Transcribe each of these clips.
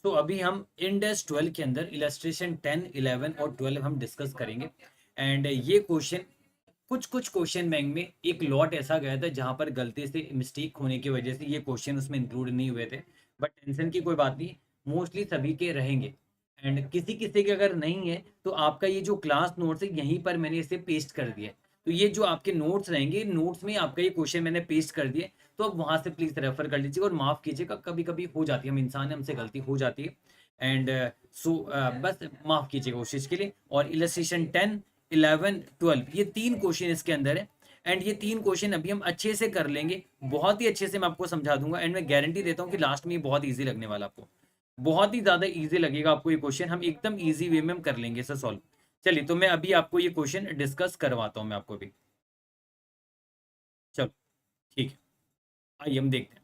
तो अभी हम इंडेस 12 के अंदर इलस्ट्रेशन 10, 11 और 12 हम डिस्कस करेंगे। एंड ये क्वेश्चन, कुछ कुछ क्वेश्चन बैंक में एक लॉट ऐसा गया था जहां पर गलती से मिस्टेक होने की वजह से ये क्वेश्चन उसमें इंक्लूड नहीं हुए थे। बट टेंशन की कोई बात नहीं, मोस्टली सभी के रहेंगे। एंड किसी किसी के अगर नहीं है तो आपका ये जो क्लास नोट्स है यहीं पर मैंने इसे पेस्ट कर दिया है। तो ये जो आपके नोट्स रहेंगे, नोट्स में आपका ये क्वेश्चन मैंने पेस्ट कर दिए, तो अब वहां से प्लीज रेफर कर लीजिएगा। और माफ कीजिएगा, कभी कभी हो जाती है, हम इंसान हैं, हमसे गलती हो जाती है। एंड सो बस माफ कीजिएगा उस चीज के लिए। और इलस्ट्रेशन 10, 11, 12 ये तीन क्वेश्चन इसके अंदर है। एंड ये तीन क्वेश्चन अभी हम अच्छे से कर लेंगे, बहुत ही अच्छे से मैं आपको समझा दूंगा। एंड मैं गारंटी देता हूँ कि लास्ट में ये बहुत ईजी लगने वाला आपको, बहुत ही ज्यादा ईजी लगेगा आपको ये क्वेश्चन। हम एकदम ईजी वे में हम कर लेंगे इसे सॉल्व। चलिए, तो मैं अभी आपको ये क्वेश्चन डिस्कस करवाता हूँ मैं आपको भी। चलो ठीक है, आइए हम देखते हैं।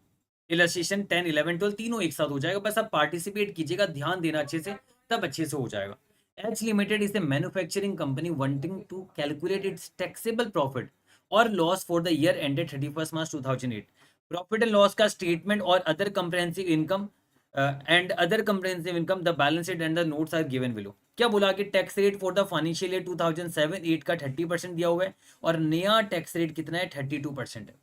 इलस्ट्रेशन 10, 11, 12 तीनों एक साथ हो जाएगा, बस आप पार्टिसिपेट कीजिएगा, ध्यान देना अच्छे से, तब अच्छे से हो जाएगा। H limited is a manufacturing company wanting to calculate its taxable profit और loss for the year ended 31 March 2008। Profit and loss का स्टेटमेंट और other comprehensive income the balance sheet and the notes are given below. क्या बोला कि tax rate for the financial year 2007-8 का 30% दिया हुआ है, और नया टैक्स रेट कितना है, 32% है।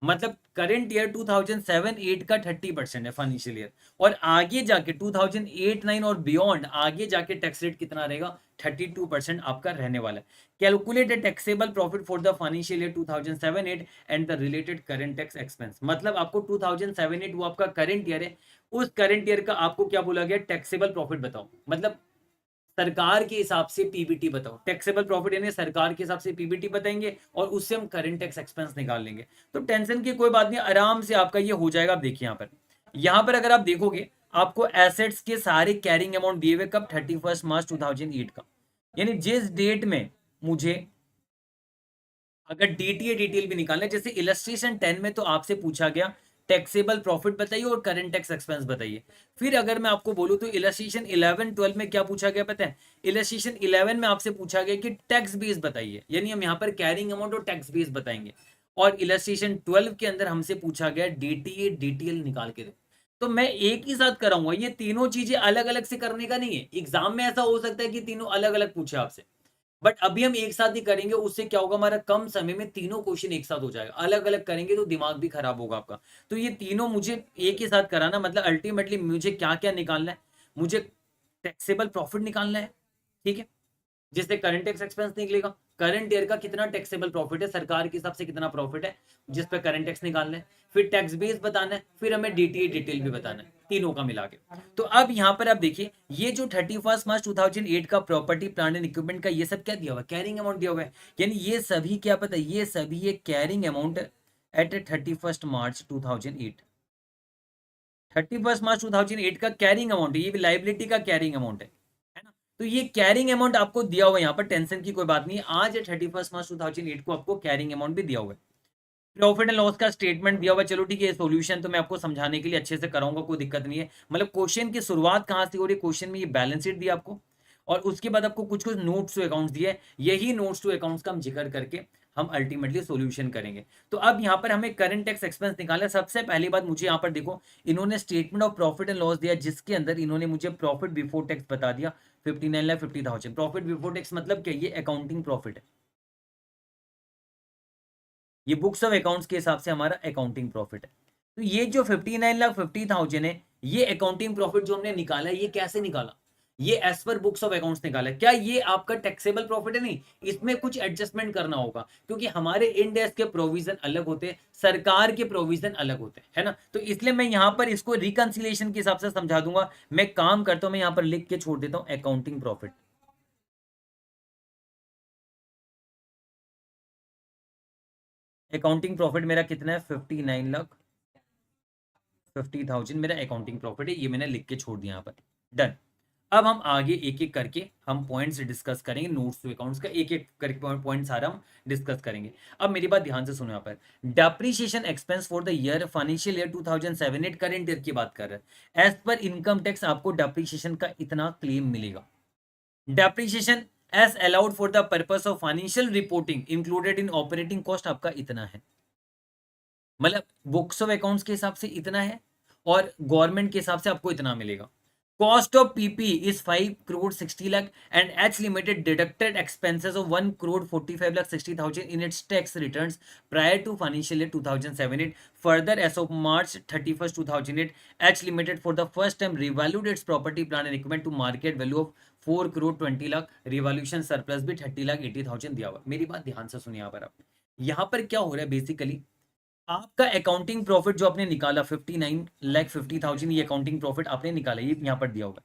मतलब करंट ईयर 2007-8 का 30% है फाइनेंशियल ईयर, और आगे जाके 2008-9 और बियॉन्ड आगे जाके टैक्स रेट कितना रहेगा, 32% आपका रहने वाला है। Calculate taxable profit for the financial year 2007-8 and the related current tax expense. मतलब आपको 2007-8 वो आपका करंट ईयर है, उस करंट ईयर का आपको क्या बोला गया, टैक्सेबल प्रॉफिट बताओ। मतलब सरकार के हिसाब से पीबीटी बताओ, टैक्सेबल प्रॉफिट यानी सरकार के हिसाब से पीबीटी बताएंगे, और उससे हम करंट टैक्स एक्सपेंस निकाल लेंगे। तो टेंशन की कोई बात नहीं, आराम से आपका ये हो जाएगा। आप देखिए यहाँ पर अगर आप देखोगे, आपको एसेट्स के सारे कैरिंग अमाउंट दिए हुए कब, 31 मार्च 2008 का। यानी जिस डेट में मुझे अगर डीटीए डिटेल भी निकालना है, जैसे इलस्ट्रेशन 10 में तो आपसे पूछा गया टैक्सेबल प्रॉफिट बताइए और करंट टैक्स एक्सपेंस बताइए। फिर अगर मैं आपको बोलूं तो इलस्ट्रेशन 11, 12 में क्या पूछा गया पता है, इलस्ट्रेशन 11 में आपसे पूछा गया कि टैक्स बेस बताइए, यानी हम यहाँ पर कैरिंग अमाउंट और टैक्स बेस बताएंगे। और इलस्ट्रेशन 12 के अंदर हमसे पूछा गया डीटीए डिटेल निकाल के दो। तो मैं एक ही साथ कराऊंगा, ये तीनों चीजें अलग अलग से करने का नहीं है। एग्जाम में ऐसा हो सकता है कि तीनों अलग अलग पूछे आपसे, बट अभी हम एक साथ ही करेंगे, उससे क्या होगा, हमारा कम समय में तीनों क्वेश्चन एक साथ हो जाएगा। अलग अलग करेंगे तो दिमाग भी खराब होगा आपका। तो ये तीनों मुझे एक ही साथ कराना, मतलब अल्टीमेटली मुझे क्या क्या निकालना है, मुझे टैक्सेबल प्रॉफिट निकालना है, ठीक है, जिससे करंट टैक्स एक्सपेंस निकलेगा। करंट ईयर का कितना टैक्सेबल प्रॉफिट है, सरकार के हिसाब से कितना प्रॉफिट है, जिस पे करंट टैक्स निकालना है। फिर टैक्स बेस बताना है, फिर हमें डीटीए डिटेल भी बताना है, तीनों का मिला के। तो अब यहाँ पर आप देखिए, ये जो 31 मार्च 2008 का प्रॉपर्टी प्लांट एंड इक्विपमेंट का ये सब क्या दिया हुआ है, कैरिंग अमाउंट दिया हुआ है। यानी ये सभी क्या पता है, ये सभी ये carrying amount at 31 March 2008। 31 March 2008 का कैरिंग अमाउंट है, ये भी लाइबिलिटी का कैरिंग अमाउंट है ना। तो ये कैरिंग अमाउंट आपको दिया हुआ है, यहाँ पर टेंशन की कोई बात नहीं है। आज 31 मार्च 2008 को आपको कैरिंग अमाउंट भी दिया हुआ है। प्रॉफिट एंड लॉस का स्टेटमेंट दिया हुआ है। चलो ठीक है, सोल्यूशन तो मैं आपको समझाने के लिए अच्छे से कराऊंगा, कोई दिक्कत नहीं है। मतलब क्वेश्चन की शुरुआत कहाँ से हो रही है, क्वेश्चन में ये बैलेंस शीट दिया आपको, और उसके बाद आपको कुछ कुछ नोट्स टू अकाउंट्स दिए। यही नोट्स टू अकाउंट्स का हम जिक्र करके हम अल्टीमेटली सॉल्यूशन करेंगे। तो अब यहाँ पर हमें करंट टैक्स एक्सपेंस निकालना है। सबसे पहली बात मुझे यहाँ पर देखो, इन्होंने statement of profit and loss दिया, जिसके अंदर इन्होंने मुझे प्रॉफिट बिफोर टैक्स बता दिया 59,50,000। प्रॉफिट बिफोर टैक्स मतलब क्या, ये अकाउंटिंग प्रॉफिट है, ये बुक्स ऑफ अकाउंट्स के हिसाब से हमारा अकाउंटिंग प्रॉफिट है। तो ये जो 59,50,000 है, ये अकाउंटिंग प्रॉफिट जो हमने निकाला है, ये कैसे निकाला, ये as per books of accounts निकाला है। क्या ये आपका टैक्सेबल प्रॉफिट है, नहीं, इसमें कुछ एडजस्टमेंट करना होगा, क्योंकि हमारे इंड एस के प्रोविजन अलग होते हैं, सरकार के प्रोविजन अलग होते हैं, है ना। तो इसलिए मैं यहाँ पर इसको रिकंसिलेशन के हिसाब से समझा दूंगा। मैं काम करता हूँ, मैं यहाँ पर लिख के छोड़ देता हूँ अकाउंटिंग प्रॉफिट। अकाउंटिंग प्रॉफिट मेरा कितना है, 59,50,000 मेरा अकाउंटिंग प्रॉफिट है, ये मैंने लिख के छोड़ दिया यहाँ पर। डन। अब हम आगे एक एक करके हम पॉइंट्स डिस्कस करेंगे, नोट्स टू अकाउंट्स का एक एक करके पॉइंट सारा हम डिस्कस करेंगे। अब मेरी बात ध्यान से सुनो, यहाँ पर depreciation expense for the year financial year 2007-8 current year की बात कर रहे हैं। एज पर इनकम टैक्स आपको डेप्रिसिएशन का इतना क्लेम मिलेगा। Depreciation as allowed for the purpose of financial reporting included in operating cost आपका इतना है। मतलब बुक्स ऑफ अकाउंट्स के हिसाब से इतना है, और गवर्नमेंट के हिसाब से आपको इतना मिलेगा। Cost of PP is 5 crore 60 lakh and H Limited deducted expenses of 1 crore 45 lakh 60,000 in its tax returns prior to financial year 2007-8. Further, as of March 31st, 2008, H Limited for the first time revalued its property, plant and equipment to market value of 4 crore 20 lakh. Revolution surplus भी 30 लाख 80,000 दिया हुआ। मेरी बात ध्यान से सुनिए यहाँ पर। आप यहाँ पर क्या हो रहा है बेसिकली, आपका अकाउंटिंग प्रॉफिट जो आपने निकाला 59,50,000, ये अकाउंटिंग प्रॉफिट आपने निकाला, ये यहाँ पर दिया होगा।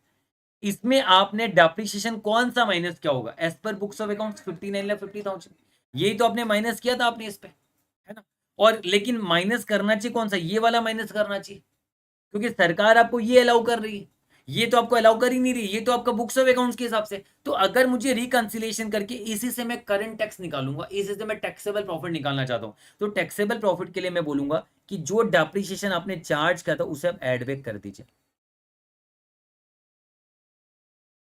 इसमें आपने डेप्रिसिएशन कौन सा माइनस क्या होगा, as per books of accounts 59,50,000, यही तो आपने माइनस किया था आपने इस पे, है ना। और लेकिन माइनस करना चाहिए कौन सा, ये वाला माइनस करना चाहिए, क्योंकि सरकार आपको ये अलाउ कर रही है, ये तो आपको अलाउ कर ही नहीं रही, ये तो आपका बुक्स ऑफ अकाउंट्स के हिसाब से। तो अगर मुझे रिकंसिलेशन करके इसी से मैं करंट टैक्स निकालूंगा, इसी से मैं टैक्सेबल प्रॉफिट निकालना चाहता हूं, तो टैक्सेबल प्रॉफिट के लिए मैं बोलूंगा कि जो डेप्रिसिएशन आपने चार्ज किया था उसे आप एड बैक कर दीजिए।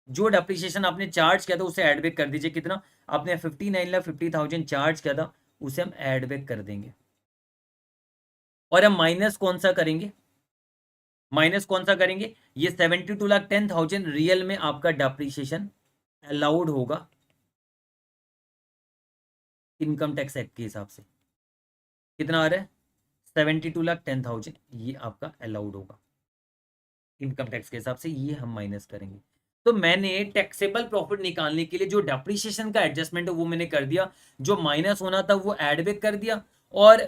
जो डेप्रिसिएशन आपने चार्ज किया था उसे एड बैक कर दीजिए। कितना आपने 59,50,000 चार्ज किया था, उसे हम एड बैक कर देंगे। और हम माइनस कौन सा करेंगे, माइनस कौन सा करेंगे, ये 72,10,000 रियल में आपका डेप्रिसिएशन अलाउड होगा इनकम टैक्स एक्ट के हिसाब से। कितना आ रहा है, 72,10,000, ये आपका अलाउड होगा इनकम टैक्स के हिसाब से, ये हम माइनस करेंगे। तो मैंने टैक्सेबल प्रॉफिट निकालने के लिए जो डेप्रिसिएशन का एडजस्टमेंट है वो मैंने कर दिया, जो माइनस होना था वो एड बैक कर दिया, और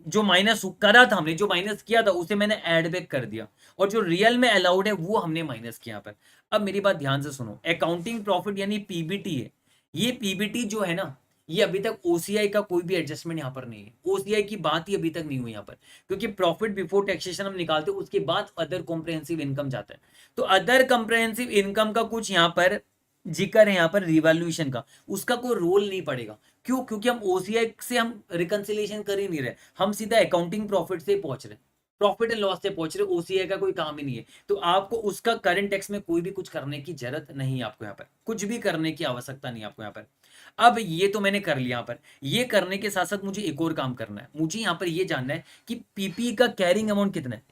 जो माइनस करा था हमने, जो माइनस किया था उसे मैंने ऐड बैक कर दिया, और जो रियल में अलाउड है वो हमने माइनस किया पर। अब मेरी बात ध्यान से सुनो, अकाउंटिंग प्रॉफिट यानी पीबीटी है, ये पीबीटी जो है ना, ये अभी तक ओसीआई का कोई भी एडजस्टमेंट यहाँ पर नहीं है, ओसीआई की बात ही अभी तक नहीं हुई यहाँ पर, क्योंकि प्रॉफिट बिफोर टैक्सेशन हम निकालते हैं, उसके बाद अदर कॉम्प्रहेंसिव इनकम जाता है। तो अदर कॉम्प्रहेंसिव इनकम का कुछ यहाँ पर जिक्र है, यहाँ पर रिवैल्यूएशन का, उसका कोई रोल नहीं पड़ेगा। क्यों, क्योंकि हम ओसीआई से हम रिकंसिलेशन कर ही नहीं रहे, हम सीधा अकाउंटिंग प्रॉफिट से पहुंच रहे, प्रॉफिट एंड लॉस से पहुंच रहे, ओसीआई का कोई काम ही नहीं है। तो आपको उसका करंट टैक्स में कोई भी कुछ करने की जरूरत नहीं है, आपको यहाँ पर कुछ भी करने की आवश्यकता नहीं है आपको यहाँ पर। अब ये तो मैंने कर लिया यहाँ पर, ये करने के साथ साथ मुझे एक और काम करना है, मुझे यहाँ पर ये जानना है कि पीपी का कैरिंग अमाउंट कितना है।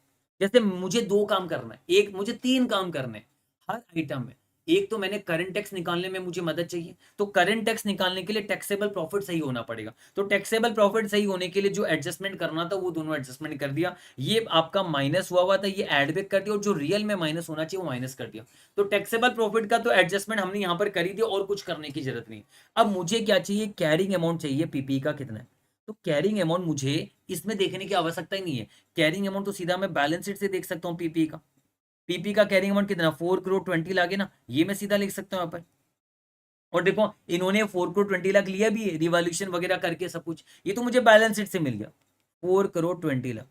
जैसे मुझे 2 काम करना है, एक मुझे 3 काम करने हैं हर आइटम में। एक तो मैंने करंट टैक्स निकालने में मुझे मदद चाहिए, तो करंट टैक्स निकालने के लिए टैक्सेबल प्रॉफिट सही होना पड़ेगा, तो टैक्सेबल प्रॉफिट सही होने के लिए जो एडजस्टमेंट करना था वो दोनों एडजस्टमेंट कर दिया। ये आपका माइनस हुआ था, ये एड बैक कर दिया, और जो रियल में माइनस होना चाहिए वो माइनस कर दिया। तो टैक्सेबल प्रॉफिट का तो एडजस्टमेंट हमने यहाँ पर कर ही दिया, और कुछ करने की जरूरत नहीं। अब मुझे क्या चाहिए, कैरिंग अमाउंट चाहिए पीपी का कितना है। तो कैरिंग अमाउंट मुझे इसमें देखने की आवश्यकता ही नहीं है, कैरिंग अमाउंट तो सीधा मैं बैलेंस शीट से देख सकता हूँ। पीपी का, पीपी का कैरिंग अमाउंट कितना, 4 crore 20 लाख है ना, ये मैं सीधा लिख सकता हूँ यहाँ पर। और देखो इन्होंने 4 crore 20 लाख लिया भी है, रिवॉल्यूशन वगैरह करके सब कुछ, ये तो मुझे बैलेंस शीट से मिल गया 4 crore 20 लाख।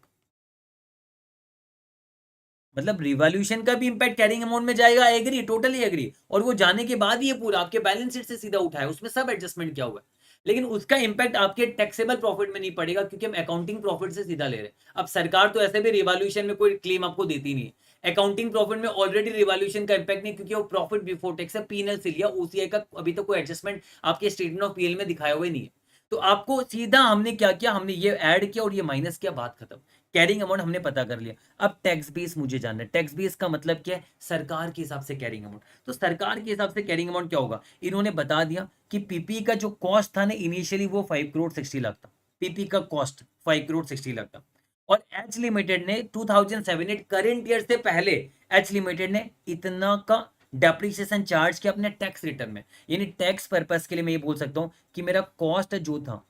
मतलब रिवॉल्यूशन का भी इंपैक्ट कैरिंग अमाउंट में जाएगा, एग्री, टोटली एग्री, और वो जाने के बाद ये पूरा आपके बैलेंस शीट से सीधा उठाया, उसमें सब एडजस्टमेंट किया हुआ है, लेकिन उसका इंपैक्ट आपके टैक्सेबल प्रॉफिट में नहीं पड़ेगा, क्योंकि हम अकाउंटिंग प्रॉफिट से सीधा ले रहे हैं। अब सरकार तो ऐसे भी रिवॉल्यूशन में कोई क्लेम आपको देती नहीं है, अकाउंटिंग प्रॉफिट में ऑलरेडी रिवॉल्यूशन का इंपैक्ट नहीं, क्योंकि वो प्रॉफिट बिफोर टैक्स है, पीएनएल से लिया, ओसीआई का अभी तक कोई एडजस्टमेंट आपके स्टेटमेंट ऑफ पीएल में दिखाया हुआ नहीं है। तो आपको सीधा हमने क्या किया, हमने ये ऐड किया और ये माइनस किया, बात खत्म। कैरिंग अमाउंट हमने पता कर लिया। अब टैक्स बेस मुझे जानना है, टैक्स बेस का मतलब क्या है, सरकार के हिसाब से कैरिंग अमाउंट। तो सरकार के हिसाब से कैरिंग अमाउंट क्या होगा, इन्होंने बता दिया कि पीपी का जो कॉस्ट था ना इनिशियली वो 5 crore 60 लाख था, पीपी का कॉस्ट 5 crore 60 लाख था। और एच लिमिटेड ने 2007-8 करेंट ईयर से पहले एच लिमिटेड ने इतना का डेप्रिसिएशन चार्ज किया अपने टैक्स रिटर्न में, यानी टैक्स पर्पस के लिए मैं ये बोल सकता हूं कि मेरा कॉस्ट जो था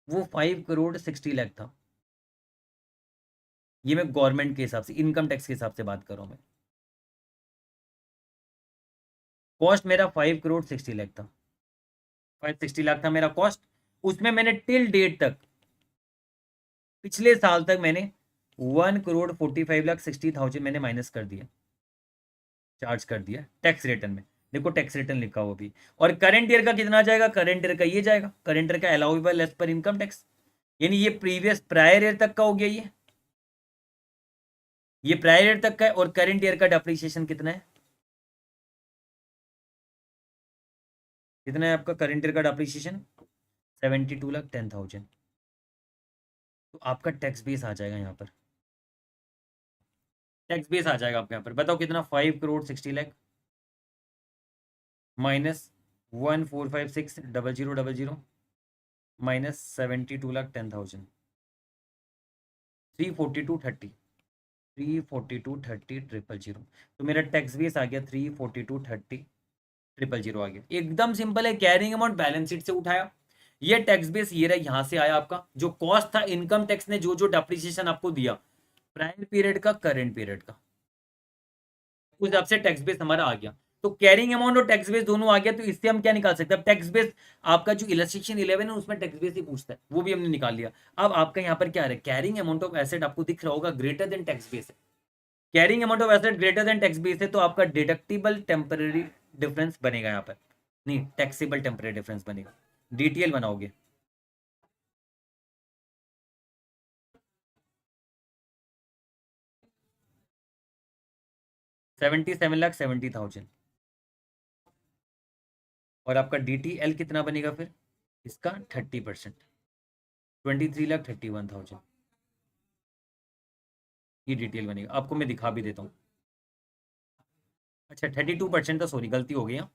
वो 5 crore 60 लाख था। ये मैं गवर्नमेंट के हिसाब से, इनकम टैक्स के हिसाब से बात कर रहा हूं मैं। कॉस्ट मेरा 5 crore 60 लाख था, 560 लाख था मेरा कॉस्ट। उसमें मैंने टिल डेट तक, पिछले साल तक मैंने 1 crore 45 लाख 60,000 मैंने माइनस कर दिया, चार्ज कर दिया टैक्स रिटर्न में। देखो टैक्स रिटर्न लिखा हुआ भी। और करंट ईयर का कितना जाएगा, करंट ईयर का ये जाएगा, करंट ईयर का allowable as per income tax, यानी ये प्रीवियस प्रायर ईयर तक का हो गया, ये प्रायर ईयर तक का है। और करंट ईयर का डेप्रिसिएशन कितना है, कितना है आपका करंट ईयर का डेप्रिसिएशन, 72,10,000। तो आपका टैक्स बेस आ जाएगा यहाँ पर, टैक्स बेस आ जाएगा आपके यहाँ पर, बताओ कितना, 5 करोड़ 60 लाख माइनस 1456000 माइनस 72,10,000, 342,30, 342,30,000। तो मेरा टैक्स बेस आ गया 342,30,000 आ गया। एकदम सिंपल है, कैरिंग अमाउंट बैलेंस शीट से उठाया, ये टैक्स बेस ये रहा, यहां से आया आपका जो कॉस्ट था इनकम टैक्स ने जो जो डेप्रिसिएशन आपको दिया प्रायर पीरियड का करंट पीरियड का, उस हिसाब से टैक्स बेस हमारा आ गया। तो कैरिंग अमाउंट और टैक्स बेस दोनों आ गया, तो इससे हम क्या निकाल सकते हैं, टैक्स बेस आपका जो इलस्ट्रेशन 11 है उसमें टैक्स बेस ही पूछता है, वो भी हमने निकाल लिया। अब आपका यहाँ पर क्या है, कैरिंग अमाउंट ऑफ एसेट आपको दिख रहा होगा ग्रेटर देन टैक्स बेस है, carrying amount of asset greater than tax base है, तो आपका डिडक्टिबल टेम्पररी डिफरेंस बनेगा यहाँ पर, नहीं टैक्सेबल टेम्पररी डिफरेंस बनेगा, डीटीएल बनाओगे। 77,70,000 और आपका डीटीएल कितना बनेगा फिर इसका 30%, 23,31,000, ये डिटेल बनेगा, आपको मैं दिखा भी देता हूँ। अच्छा 32% तो सॉरी गलती हो गई हाँ,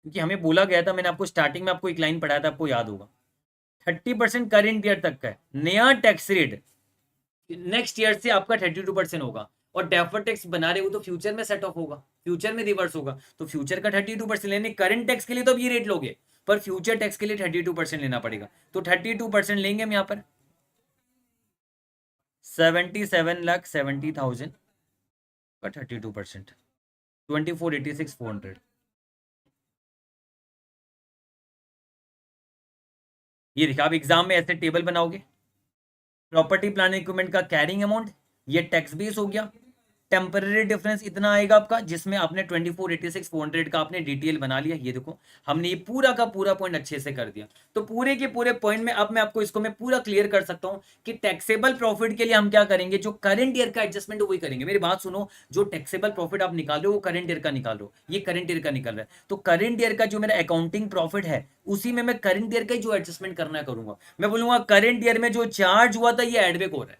क्योंकि हमें बोला गया था, मैंने आपको स्टार्टिंग में आपको एक लाइन पढ़ाया था, आपको याद होगा 30% करेंट ईयर तक का है, नया टैक्स रेट नेक्स्ट ईयर से आपका 32% होगा, और डेफर्ड टैक्स बना रहे हो तो फ्यूचर में सेट ऑफ होगा, फ्यूचर में रिवर्स होगा, तो फ्यूचर का 32% लेने, करंट टैक्स के लिए तो अब ये रेट लोगे, पर फ्यूचर टैक्स के लिए 32% लेना पड़ेगा, तो 32% लेंगे हम यहाँ पर 77,70,000 का 32%, 24,86,400। ये देखिए आप एग्जाम में ऐसे टेबल बनाओगे, प्रॉपर्टी प्लांट इक्विपमेंट का कैरिंग अमाउंट, ये टैक्स बेस हो गया, टेम्पररी डिफरेंस इतना आएगा आपका, जिसमें आपने 24,86,400 का आपने डिटेल बना लिया, ये देखो हमने ये पूरा का पूरा पॉइंट अच्छे से कर दिया। तो पूरे के पूरे पॉइंट में अब मैं आपको इसको मैं पूरा क्लियर कर सकता हूं कि टैक्सेबल प्रॉफिट के लिए हम क्या करेंगे, जो करंट ईयर का एडजस्टमेंट वही करेंगे। मेरी बात सुनो, जो टैक्सेबल प्रॉफिट आप निकाल रहे हो वो करंट ईयर का निकाल रहे हो, ये करंट ईयर का निकल रहा है, तो करंट ईयर का जो मेरा अकाउंटिंग प्रॉफिट है उसी में मैं करंट ईयर का ही जो एडजस्टमेंट करना करूंगा, मैं बोलूंगा करंट ईयर में जो चार्ज हुआ था ये एडबैक हो रहा है,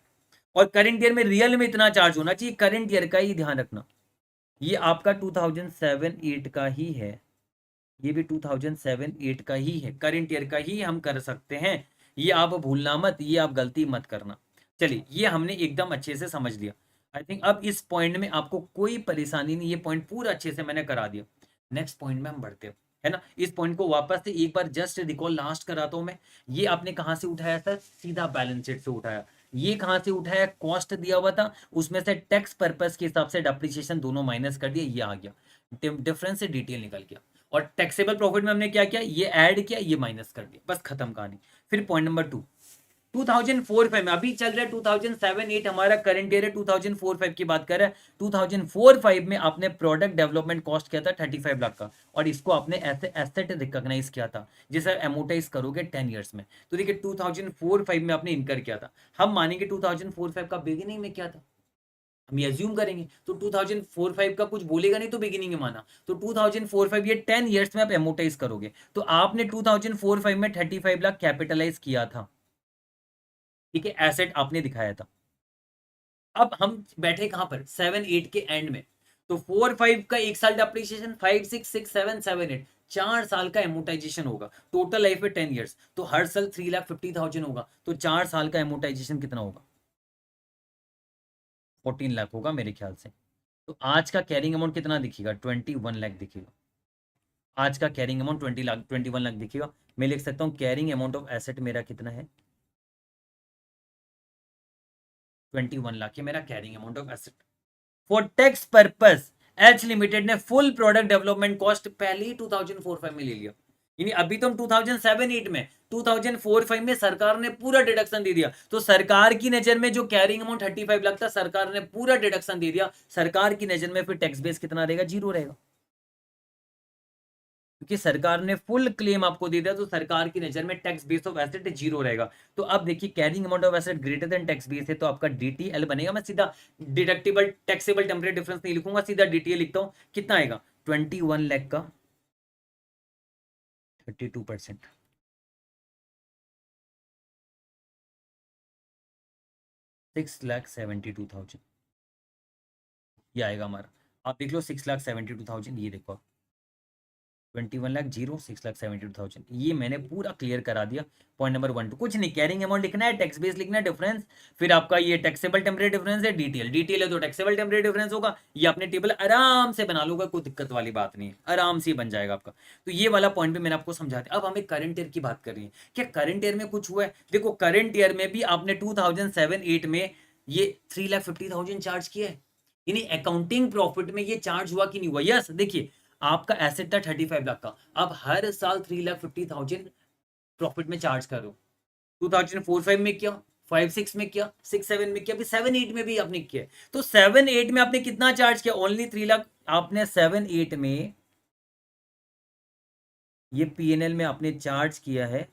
और करंट ईयर में रियल में इतना चार्ज होना चाहिए, करंट ईयर का ही ध्यान रखना। ये आपका 2007-8 का ही है, ये भी 2007-8 का ही है, करंट ईयर का ही हम कर सकते हैं, ये आप भूलना मत, ये आप गलती मत करना। चलिए ये हमने एकदम अच्छे से समझ लिया, आई थिंक अब इस पॉइंट में आपको कोई परेशानी नहीं, ये पॉइंट पूरा अच्छे से मैंने करा दिया। नेक्स्ट पॉइंट में हम बढ़ते हैं, है ना, इस पॉइंट को वापस से एक बार जस्ट रिकॉल लास्ट कराता हूं मैं। ये आपने कहां से उठाया था, सीधा बैलेंस शीट से उठाया, ये कहां से उठाया, कॉस्ट दिया हुआ था उसमें से टैक्स पर्पस के हिसाब से डेप्रिसिएशन दोनों माइनस कर दिया, ये आ गया डिफरेंस से डिटेल निकल गया, और टैक्सेबल प्रॉफिट में हमने क्या किया, ये ऐड किया ये माइनस कर दिया, बस खत्म कहानी। फिर पॉइंट नंबर 2, 2004-5 में अभी चल रहा है 2007-8 हमारा करंट ईयर है, 2004-5 की बात कर रहा है, 2004-5 में आपने प्रोडक्ट डेवलपमेंट कॉस्ट किया था 35 लाख का, और इसको आपने ऐसे एसेट रिकॉग्नाइज किया था जिसे एमोटाइज करोगे 10 ईयर्स में, तो देखिए 2004-5 में आपने इनकर किया था, हम मानेंगे 2004-5 का बिगिनिंग में क्या था, हम ये अज्यूम करेंगे, तो 2004-5 का कुछ बोलेगा नहीं, तो बिगिनिंग में माना, तो 2004-5 ये 10 ईयर्स में आप एमोटाइज करोगे, तो आपने 2004-5 में 35 लाख कैपिटलाइज किया था, ठीक है, एसेट आपने दिखाया था। अब हम बैठे कहां पर, 7-8 के एंड में, तो 4-5 का एक साल डेप्रिसिएशन, 5-6-6-7-7-8 4 साल का एमोटाइजेशन होगा, टोटल लाइफ में 10 ईयर्स, तो हर साल 3,50,000 होगा, तो 4 साल का एमोटाइजेशन कितना होगा, 14 लाख होगा मेरे ख्याल से। तो आज का कैरिंग अमाउंट कितना दिखेगा, 21 लाख दिखेगा, आज का कैरिंग अमाउंट 20 लाख 21 लाख दिखेगा। मैं लिख सकता हूँ कैरिंग अमाउंट ऑफ एसेट मेरा कितना है, 21 लाख है मेरा carrying amount of asset. For tax purpose H limited ने फुल प्रोडक्ट डेवलपमेंट कॉस्ट पहले ही 2004-5 में ले लिया, यानी अभी तो हम 2007-8 में, 2004-5 में सरकार ने पूरा डिडक्शन दे दिया, तो सरकार की नजर में जो कैरिंग अमाउंट 35 लाख था सरकार ने पूरा डिडक्शन दे दिया, सरकार की नजर में फिर टैक्स बेस कितना रहेगा, जीरो रहेगा, क्योंकि सरकार ने फुल क्लेम आपको दे दिया, तो सरकार की नजर में tax base of asset zero रहेगा। तो अब देखिए carrying amount of asset greater than tax base है, तो आपका डीटीएल बनेगा, मैं सीधा डिडक्टिबल टैक्सेबल टेम्परेरी डिफरेंस नहीं लिखूंगा, सीधा डीटीएल लिखता हूं, कितना आएगा 21 लाख का 32%, 6,72,000, ये आएगा हमारा। आप देख लो 6,72,000, ये देखो 21 लाख जीरो 6,72,000, ये मैंने पूरा क्लियर करा दिया। पॉइंट नंबर 1 2 कुछ नहीं, कैरिंग अमाउंट लिखना है, टैक्स बेस लिखना है, डिफरेंस, फिर आपका ये टैक्सेबल टेम्परेरी डिफरेंस है, डीटीएल, डीटीएल है तो टैक्सेबल टेम्परेरी डिफरेंस होगा। ये अपने टेबल आराम से बना लोगे, कोई दिक्कत वाली बात नहीं है, आराम से बन जाएगा आपका। तो ये वाला पॉइंट भी मैंने आपको समझा दिया। अब हमें करंट ईयर की बात कर रही है, क्या करंट ईयर में कुछ हुआ है? देखो करंट ईयर में भी आपने 2007-8 में ये 3,50,000 चार्ज किया है, यानी अकाउंटिंग प्रॉफिट में ये चार्ज हुआ कि नहीं हुआ? यस, देखिए आपका एसेट था 35 लाख का, अब हर साल 3,50,000 प्रॉफिट में चार्ज करो। 2004-5 में किया, 5-6 में किया, 6-7 में किया, अभी 7-8 में भी आपने किया। तो 7-8 में आपने कितना चार्ज किया? ओनली 3 लाख। आपने 7-8 में ये पीएनएल में आपने चार्ज किया है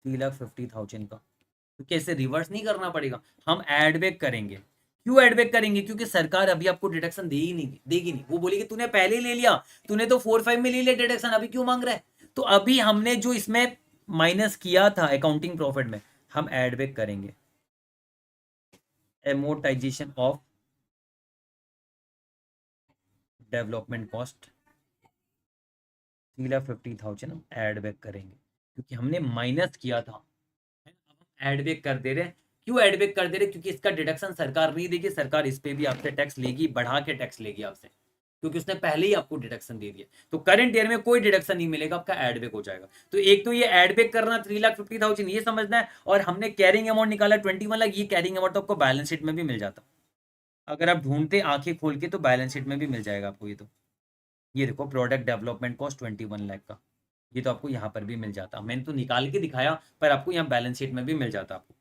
3,50,000 का। तो कैसे रिवर्स नहीं करना पड़ेगा, हम एड बैक करेंगे। क्यों एड बैक करेंगे? क्योंकि सरकार अभी आपको डिडक्शन देगी नहीं। वो बोलेगी तूने पहले ले लिया, तूने तो 4-5 में ले लिया डिडक्शन, अभी क्यों मांग रहा है? तो अभी हमने जो इसमें माइनस किया था अकाउंटिंग प्रॉफिट में, हम एड बैक करेंगे। Amortization of development cost 3,50,000 add back करेंगे, क्योंकि हमने माइनस किया था। ऐड बैक कर दे रहे। क्यों ऐड बैक कर दे रहे? क्योंकि इसका डिडक्शन सरकार नहीं देगी, सरकार इस पे भी आपसे टैक्स लेगी, बढ़ा के टैक्स लेगी आपसे, क्योंकि उसने पहले ही आपको डिडक्शन दे दिया। तो करंट ईयर में कोई डिडक्शन नहीं मिलेगा, आपका एड बैक हो जाएगा। तो एक तो ये एड बैक करना 3,50,000 ये समझना है, और हमने कैरिंग अमाउंट निकाला 21 लाख। ये कैरिंग अमाउंट तो आपको बैलेंस शीट में भी मिल जाता, अगर आप ढूंढते आंखें खोल के तो बैलेंस शीट में भी मिल जाएगा आपको। ये देखो प्रोडक्ट डेवलपमेंट कॉस्ट 21 लाख का, ये तो आपको यहाँ पर भी मिल जाता। मैंने तो निकाल के दिखाया, पर आपको यहाँ बैलेंस शीट में भी मिल जाता आपको,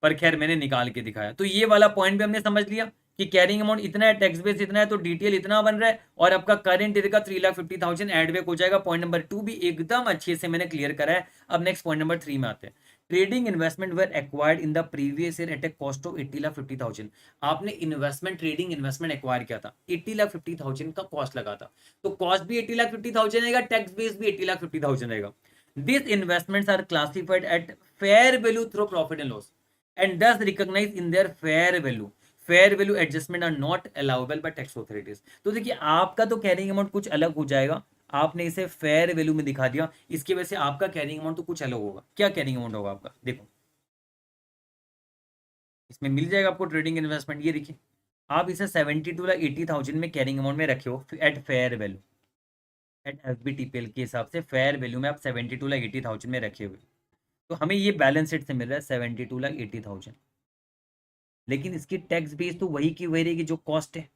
पर खैर मैंने निकाल के दिखाया। तो ये वाला पॉइंट भी हमने समझ लिया कि कैरिंग अमाउंट इतना है, टैक्स बेस इतना है, तो डिटेल इतना बन रहा है, और आपका करंट ईयर का 3,50,000 एड बैक हो जाएगा। पॉइंट नंबर 2 भी एकदम अच्छे से मैंने क्लियर करा है। अब नेक्स्ट पॉइंट नंबर 3 में आते हैं। Trading investment were acquired in the previous year at a cost of 80,50,000। आपने इन्वेस्टमेंट, ट्रेडिंग इन्वेस्टमेंट एक्वायर किया था, 80,50,000 का कॉस्ट लगा था, तो कॉस्ट भी 80,50,000 रहेगा, टैक्स बेस भी 80,50,000 रहेगा। This investments are classified at fair value through profit and loss and thus recognized in their fair value. Fair value adjustment are not allowable by tax authorities. तो देखिए आपका तो कैरिंग अमाउंट कुछ अलग हो जाएगा, आपने इसे फेयर वैल्यू में दिखा दिया, इसकी वजह से आपका कैरिंग अमाउंट तो कुछ अलग होगा। क्या कैरिंग अमाउंट होगा आपका? देखो इसमें मिल जाएगा आपको ट्रेडिंग इन्वेस्टमेंट। ये देखिए आप इसे 72,80,000 में कैरिंग अमाउंट में रखे हो at fair value, at FVTPL के हिसाब से फेयर वैल्यू में आप 72,80,000 में रखे हुए, तो हमें ये बैलेंस शीट से मिल रहा है 72,80,000। लेकिन इसकी टैक्स बेस तो वही की वही रहेगी जो कॉस्ट है।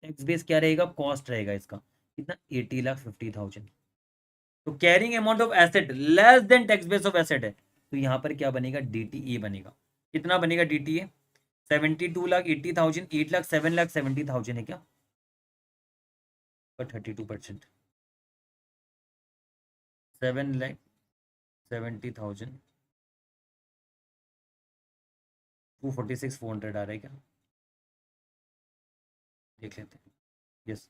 टैक्स बेस क्या रहेगा? कॉस्ट रहेगा इसका, कितना? 80,50,000। तो carrying amount of asset less than tax base of asset है, तो यहाँ पर क्या बनेगा? DTE बनेगा। कितना बनेगा DTE? 72,80,000, 8 लाख 7,70,000 है क्या? पर 32%, 7,70,000, 246,400 आ रहा है क्या? देख लेते हैं। यस,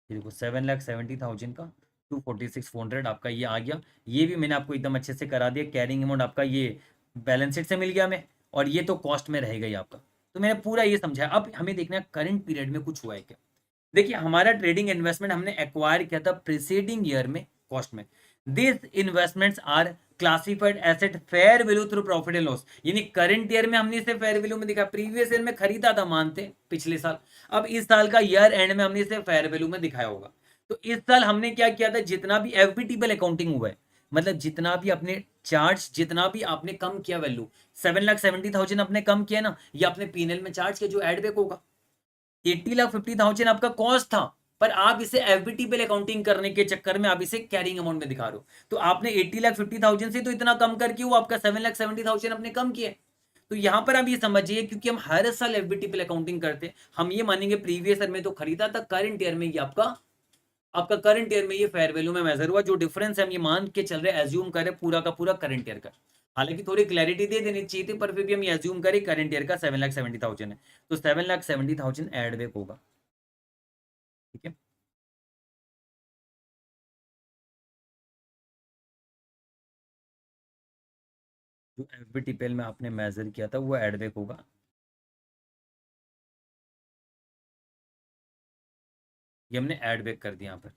ये देखो 7,70,000 का 246,400 आपका ये आ गया। ये भी मैंने आपको एकदम अच्छे से करा दिया। कैरिंग अमाउंट आपका ये बैलेंस शीट से मिल गया हमें, और ये तो कॉस्ट में रहेगा ही आपका। तो मैंने पूरा ये समझाया। अब हमें देखना है करंट पीरियड में कुछ हुआ है क्या। देखिए हमारा ट्रेडिंग इन्वेस्टमेंट हमने एक्वायर किया था प्रीसीडिंग ईयर में कॉस्ट में। This investments are classified asset fair value through profit and loss, यानी करंट ईयर में हमने इसे फेयर वैल्यू में दिखा, प्रीवियस ईयर में खरीदा था मानते पिछले साल, अब इस साल का ईयर एंड में हमने इसे फेयर वैल्यू में दिखाया होगा। तो इस साल हमने क्या किया था? जितना भी एफबीटीबल अकाउंटिंग हुआ है, मतलब जितना भी आपने चार्ज, जितना भी आपने कम किया वैल्यू, 7,70,000 आपने कम किया ना, ये आपने पीएनएल में चार्ज किया जो एड बैक होगा। 80,50,000 आपका कॉस्ट था, पर आप इसे एफबीटीबल अकाउंटिंग करने के चक्कर में आप इसे कैरिंग अमाउंट में दिखा रहे हो। तो आपने 80,50,000 से तो इतना कम करके वो आपका 7,70,000 आपने कम किया। तो यहां पर आप ये समझिए, क्योंकि हम हर साल एफबीटीपल अकाउंटिंग करते हैं, हम ये मानेंगे प्रीवियस ईयर में तो खरीदा था, करंट ईयर में ये आपका आपका करंट ईयर में ये फेयर वैल्यू में मेजर हुआ। जो डिफरेंस है हम ये मान के चल रहे हैं, एज्यूम करें पूरा का पूरा करंट ईयर का। हालांकि थोड़ी क्लैरिटी दे देनी चाहिए थी, पर फिर भी हम एज्यूम करें करंट ईयर का 7,70,000 है, तो 7,70,000 एड बैक होगा। ठीक है, जो एफबीटीपीएल में आपने मेजर किया था वो एड बैक होगा। ये हमने ऐड बैक कर दिया यहाँ पर।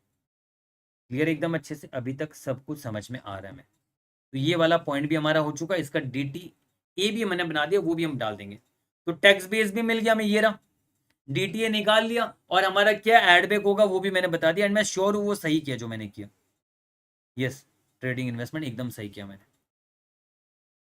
क्लियर एकदम अच्छे से, अभी तक सब कुछ समझ में आ रहा है हमें। तो ये वाला पॉइंट भी हमारा हो चुका है, इसका डी टी ए भी मैंने बना दिया, वो भी हम डाल देंगे। तो टैक्स बेस भी मिल गया हमें, ये रहा डीटीए निकाल लिया, और हमारा क्या ऐड बैक होगा वो भी मैंने बता दिया, एंड मैं श्योर हूँ वो सही किया जो मैंने किया। यस, ट्रेडिंग इन्वेस्टमेंट एकदम सही किया मैंने।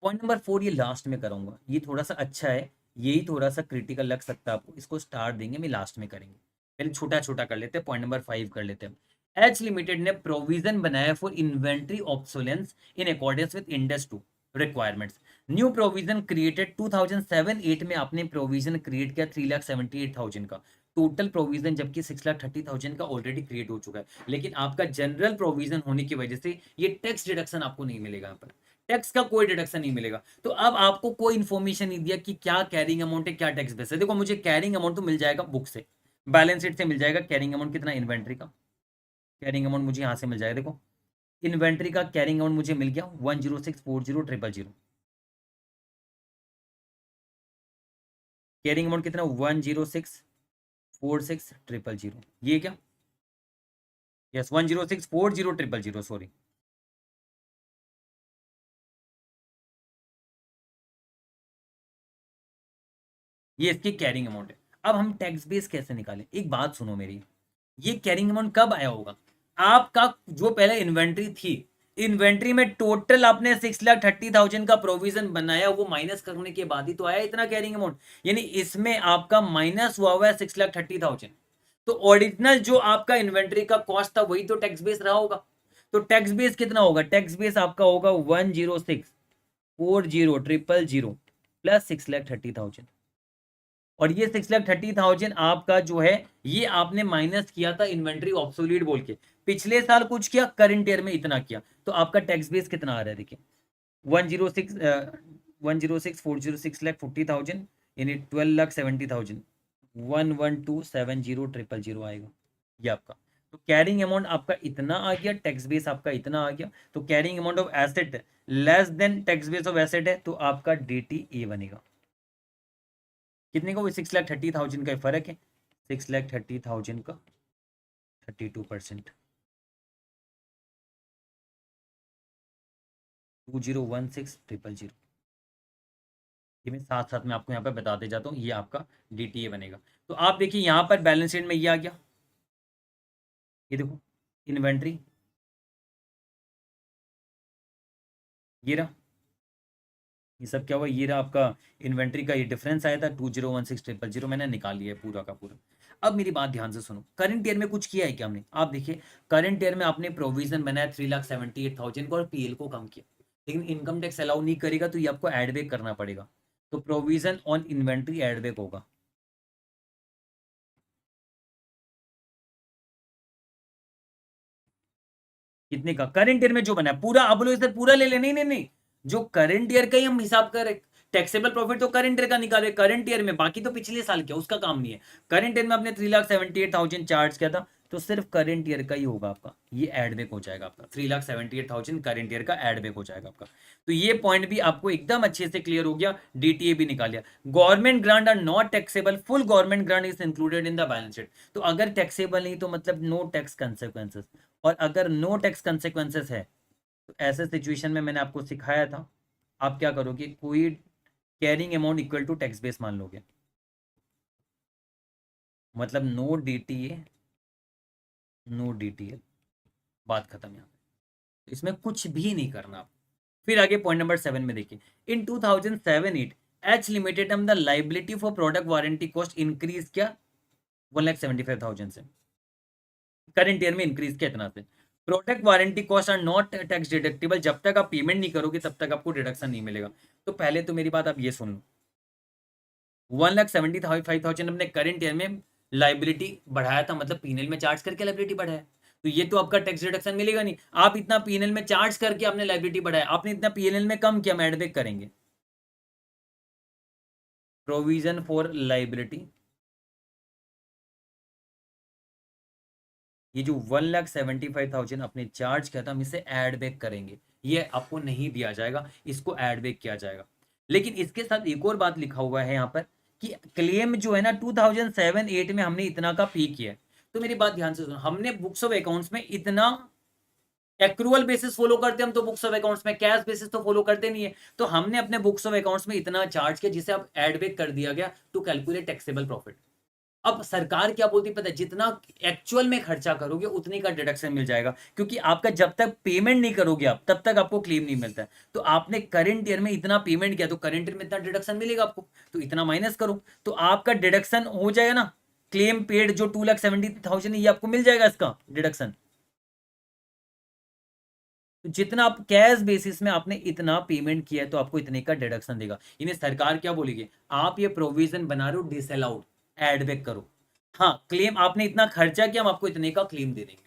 पॉइंट नंबर 4 ये लास्ट में कराऊंगा, ये थोड़ा सा अच्छा है, यही थोड़ा सा क्रिटिकल लग सकता है आपको, इसको स्टार देंगे, मैं लास्ट में करेंगे। पहले छोटा छोटा कर लेते हैं, पॉइंट नंबर 5 कर लेते हैं। एच लिमिटेड ने प्रोविजन बनाया for inventory obsolescence in accordance with Ind AS 2 requirements. New provision created 2007-8 में आपने प्रोविजन क्रिएट किया 3,78,000 का टोटल प्रोविजन, जबकि 6,30,000 का ऑलरेडी क्रिएट हो चुका है। लेकिन आपका जनरल प्रोविजन होने की वजह से ये टैक्स डिडक्शन आपको नहीं मिलेगा, यहाँ पर टैक्स का कोई डिडक्शन नहीं मिलेगा। तो अब आपको कोई इन्फॉर्मेशन नहीं दिया कि क्या कैरिंग अमाउंट है, क्या टैक्स बेस है। देखो मुझे कैरिंग अमाउंट तो मिल जाएगा बुक से, बैलेंस शीट से मिल जाएगा कैरिंग अमाउंट कितना इन्वेंट्री का। कैरिंग अमाउंट मुझे यहाँ से मिल जाएगा, देखो इन्वेंट्री का कैरिंग अमाउंट मुझे मिल गया 10640,000। कैरिंग अमाउंट कितना 10646,000, ये क्या, यस 10640,000, सॉरी। ये इसकी कैरिंग अमाउंट है। अब हम टैक्स बेस कैसे निकालें, एक बात सुनो मेरी, ये कैरिंग अमाउंट कब आया होगा, आपका जो पहले इन्वेंट्री थी, इन्वेंट्री में टोटल आपने 6,30,000 का प्रोविजन बनाया, वो माइनस करने के बाद ही तो आया इतना कैरिंग अमाउंट। यानी इसमें आपका माइनस हुआ है 6,30,000। तो ओरिजिनल जो आपका इन्वेंट्री का कॉस्ट था वही तो टैक्स बेस रहा होगा। तो टैक्स बेस कितना होगा, टैक्स बेस आपका होगा 10640,000 प्लस 6,30,000। और ये 6,30,000 आपका जो है, ये आपने माइनस किया था इन्वेंट्री ऑब्सोलीट बोल के, पिछले साल कुछ किया, करंट ईयर में इतना किया, तो आपका टैक्स बेस कितना आ रहा है देखिए 106,406,40,000 यानी 12,70,000, 112,70,000 आएगा ये आपका। तो कैरिंग अमाउंट आपका इतना आ गया, टैक्स बेस आपका इतना आ गया। तो carrying amount of asset less than tax base of asset है, तो आपका DTA बनेगा कितने का, वो 6,30,000 का फर्क है, 6,30,000 का 32%, 2016,000। ये मैं साथ साथ में आपको यहाँ पे बताते जाता हूँ, ये आपका DTA बनेगा। तो आप देखिए यहाँ पर बैलेंस शीट में ये आ गया, ये देखो इन्वेंट्री, ये रहा, ये सब क्या हुआ, ये रहा आपका इन्वेंट्री का ये डिफरेंस आया था 2016,000, मैंने निकाल लिया है पूरा का पूरा। अब मेरी बात ध्यान से सुनो, करंट ईयर में कुछ किया है क्या हमने, आप देखिए करंट ईयर में आपने प्रोविजन बनाया 3,78,000 को और PL को कम किया, लेकिन इनकम टैक्स अलाउ नहीं करेगा, तो ये आपको एड बैक करना पड़ेगा। तो provision on inventory add back होगा, कितने का, करंट ईयर में जो बना है पूरा। अब बोलो सर पूरा ले ले, नहीं नहीं नहीं, जो करंट ईयर का ही हम हिसाब कर, टैक्सेबल प्रॉफिट तो करंट ईयर का निकाले करंट ईयर में, बाकी तो पिछले साल क्या उसका काम नहीं है। करंट ईयर में आपने 3,78,000 चार्ज किया था, तो सिर्फ करंट ईयर का ही होगा आपका, ये एड बैक हो जाएगा आपका 3,78,000 करंट ईयर का एड बैक हो जाएगा आपका। तो ये पॉइंट भी आपको एकदम अच्छे से क्लियर हो गया, DTA भी निकाल लिया। Government grant are not taxable, full government grant is included in the balance sheet. तो अगर टैक्सेबल नहीं तो मतलब नो टैक्स कंसेक्वेंसेस, और अगर नो टैक्स कंसेक्वेंसेस है तो ऐसे सिचुएशन में मैंने आपको सिखाया था, आप क्या करोगे, कोई carrying amount equal to tax base मान लोगे, मतलब नो DTA नो DTL, बात खत्म यहाँ पे, इसमें कुछ भी नहीं करना। फिर आगे पॉइंट नंबर 7 में देखिए, इन 2007-8 H limited the liability for product warranty cost increase किया 1,75,000 से, करंट ईयर में इंक्रीज किया इतना से। Product warranty cost are not tax deductible, जब तक आप पेमेंट नहीं करोगे तब तक आपको डिडक्शन नहीं मिलेगा। तो पहले तो मेरी बात आप ये सुन लो, 1,75,000 अपने करंट ईयर में लाइबिलिटी बढ़ाया था, मतलब पीएनएल में चार्ज करके लाइबिलिटी बढ़ाया, तो ये तो आपका टैक्स डिडक्शन मिलेगा नहीं। आप इतना पीएनएल में चार्ज करके आपने लाइबिलिटी बढ़ाया, आपने इतना पीएनएल में कम किया, हम एड बैक करेंगे। प्रोविजन फॉर लाइबिलिटी, ये जो 1,75,000 अपने चार्ज किया था, हम इसे ऐड बैक करेंगे, ये आपको नहीं दिया जाएगा, इसको ऐड बैक किया जाएगा। लेकिन इसके साथ एक और बात लिखा हुआ है यहाँ पर कि क्लेम जो है ना 2007-8 में हमने इतना का पे किया है, तो मेरी बात ध्यान से सुनो, हमने बुक्स ऑफ अकाउंट्स में इतना एक्रूअल बेसिस फॉलो करते हैं हम, तो बुक्स ऑफ अकाउंट्स में कैश बेसिस तो फॉलो करते नहीं है, तो हमने अपने बुक्स ऑफ अकाउंट्स में इतना चार्ज किया जिसे अब एड बैक कर दिया गया टू कैलकुलेट टैक्सेबल प्रॉफिट। अब सरकार क्या बोलती है पता है, जितना एक्चुअल में खर्चा करोगे उतनी का डिडक्शन मिल जाएगा, क्योंकि आपका जब तक पेमेंट नहीं करोगे आप तब तक आपको क्लेम नहीं मिलता है। तो आपने करंट ईयर में इतना पेमेंट किया तो करंट ईयर में इतना डिडक्शन मिलेगा आपको, तो इतना माइनस करो तो आपका डिडक्शन हो जाएगा ना। क्लेम पेड जो 2,70,000 ये आपको मिल जाएगा इसका डिडक्शन। तो जितना आप कैश बेसिस में आपने इतना पेमेंट किया है तो आपको इतने का डिडक्शन देगा। इन्हें सरकार क्या बोलेगी, आप ये प्रोविजन बना रहे हो डिसअलाउड, एड बैक करो। हाँ क्लेम आपने इतना खर्चा किया हम आपको इतने का क्लेम दे देंगे।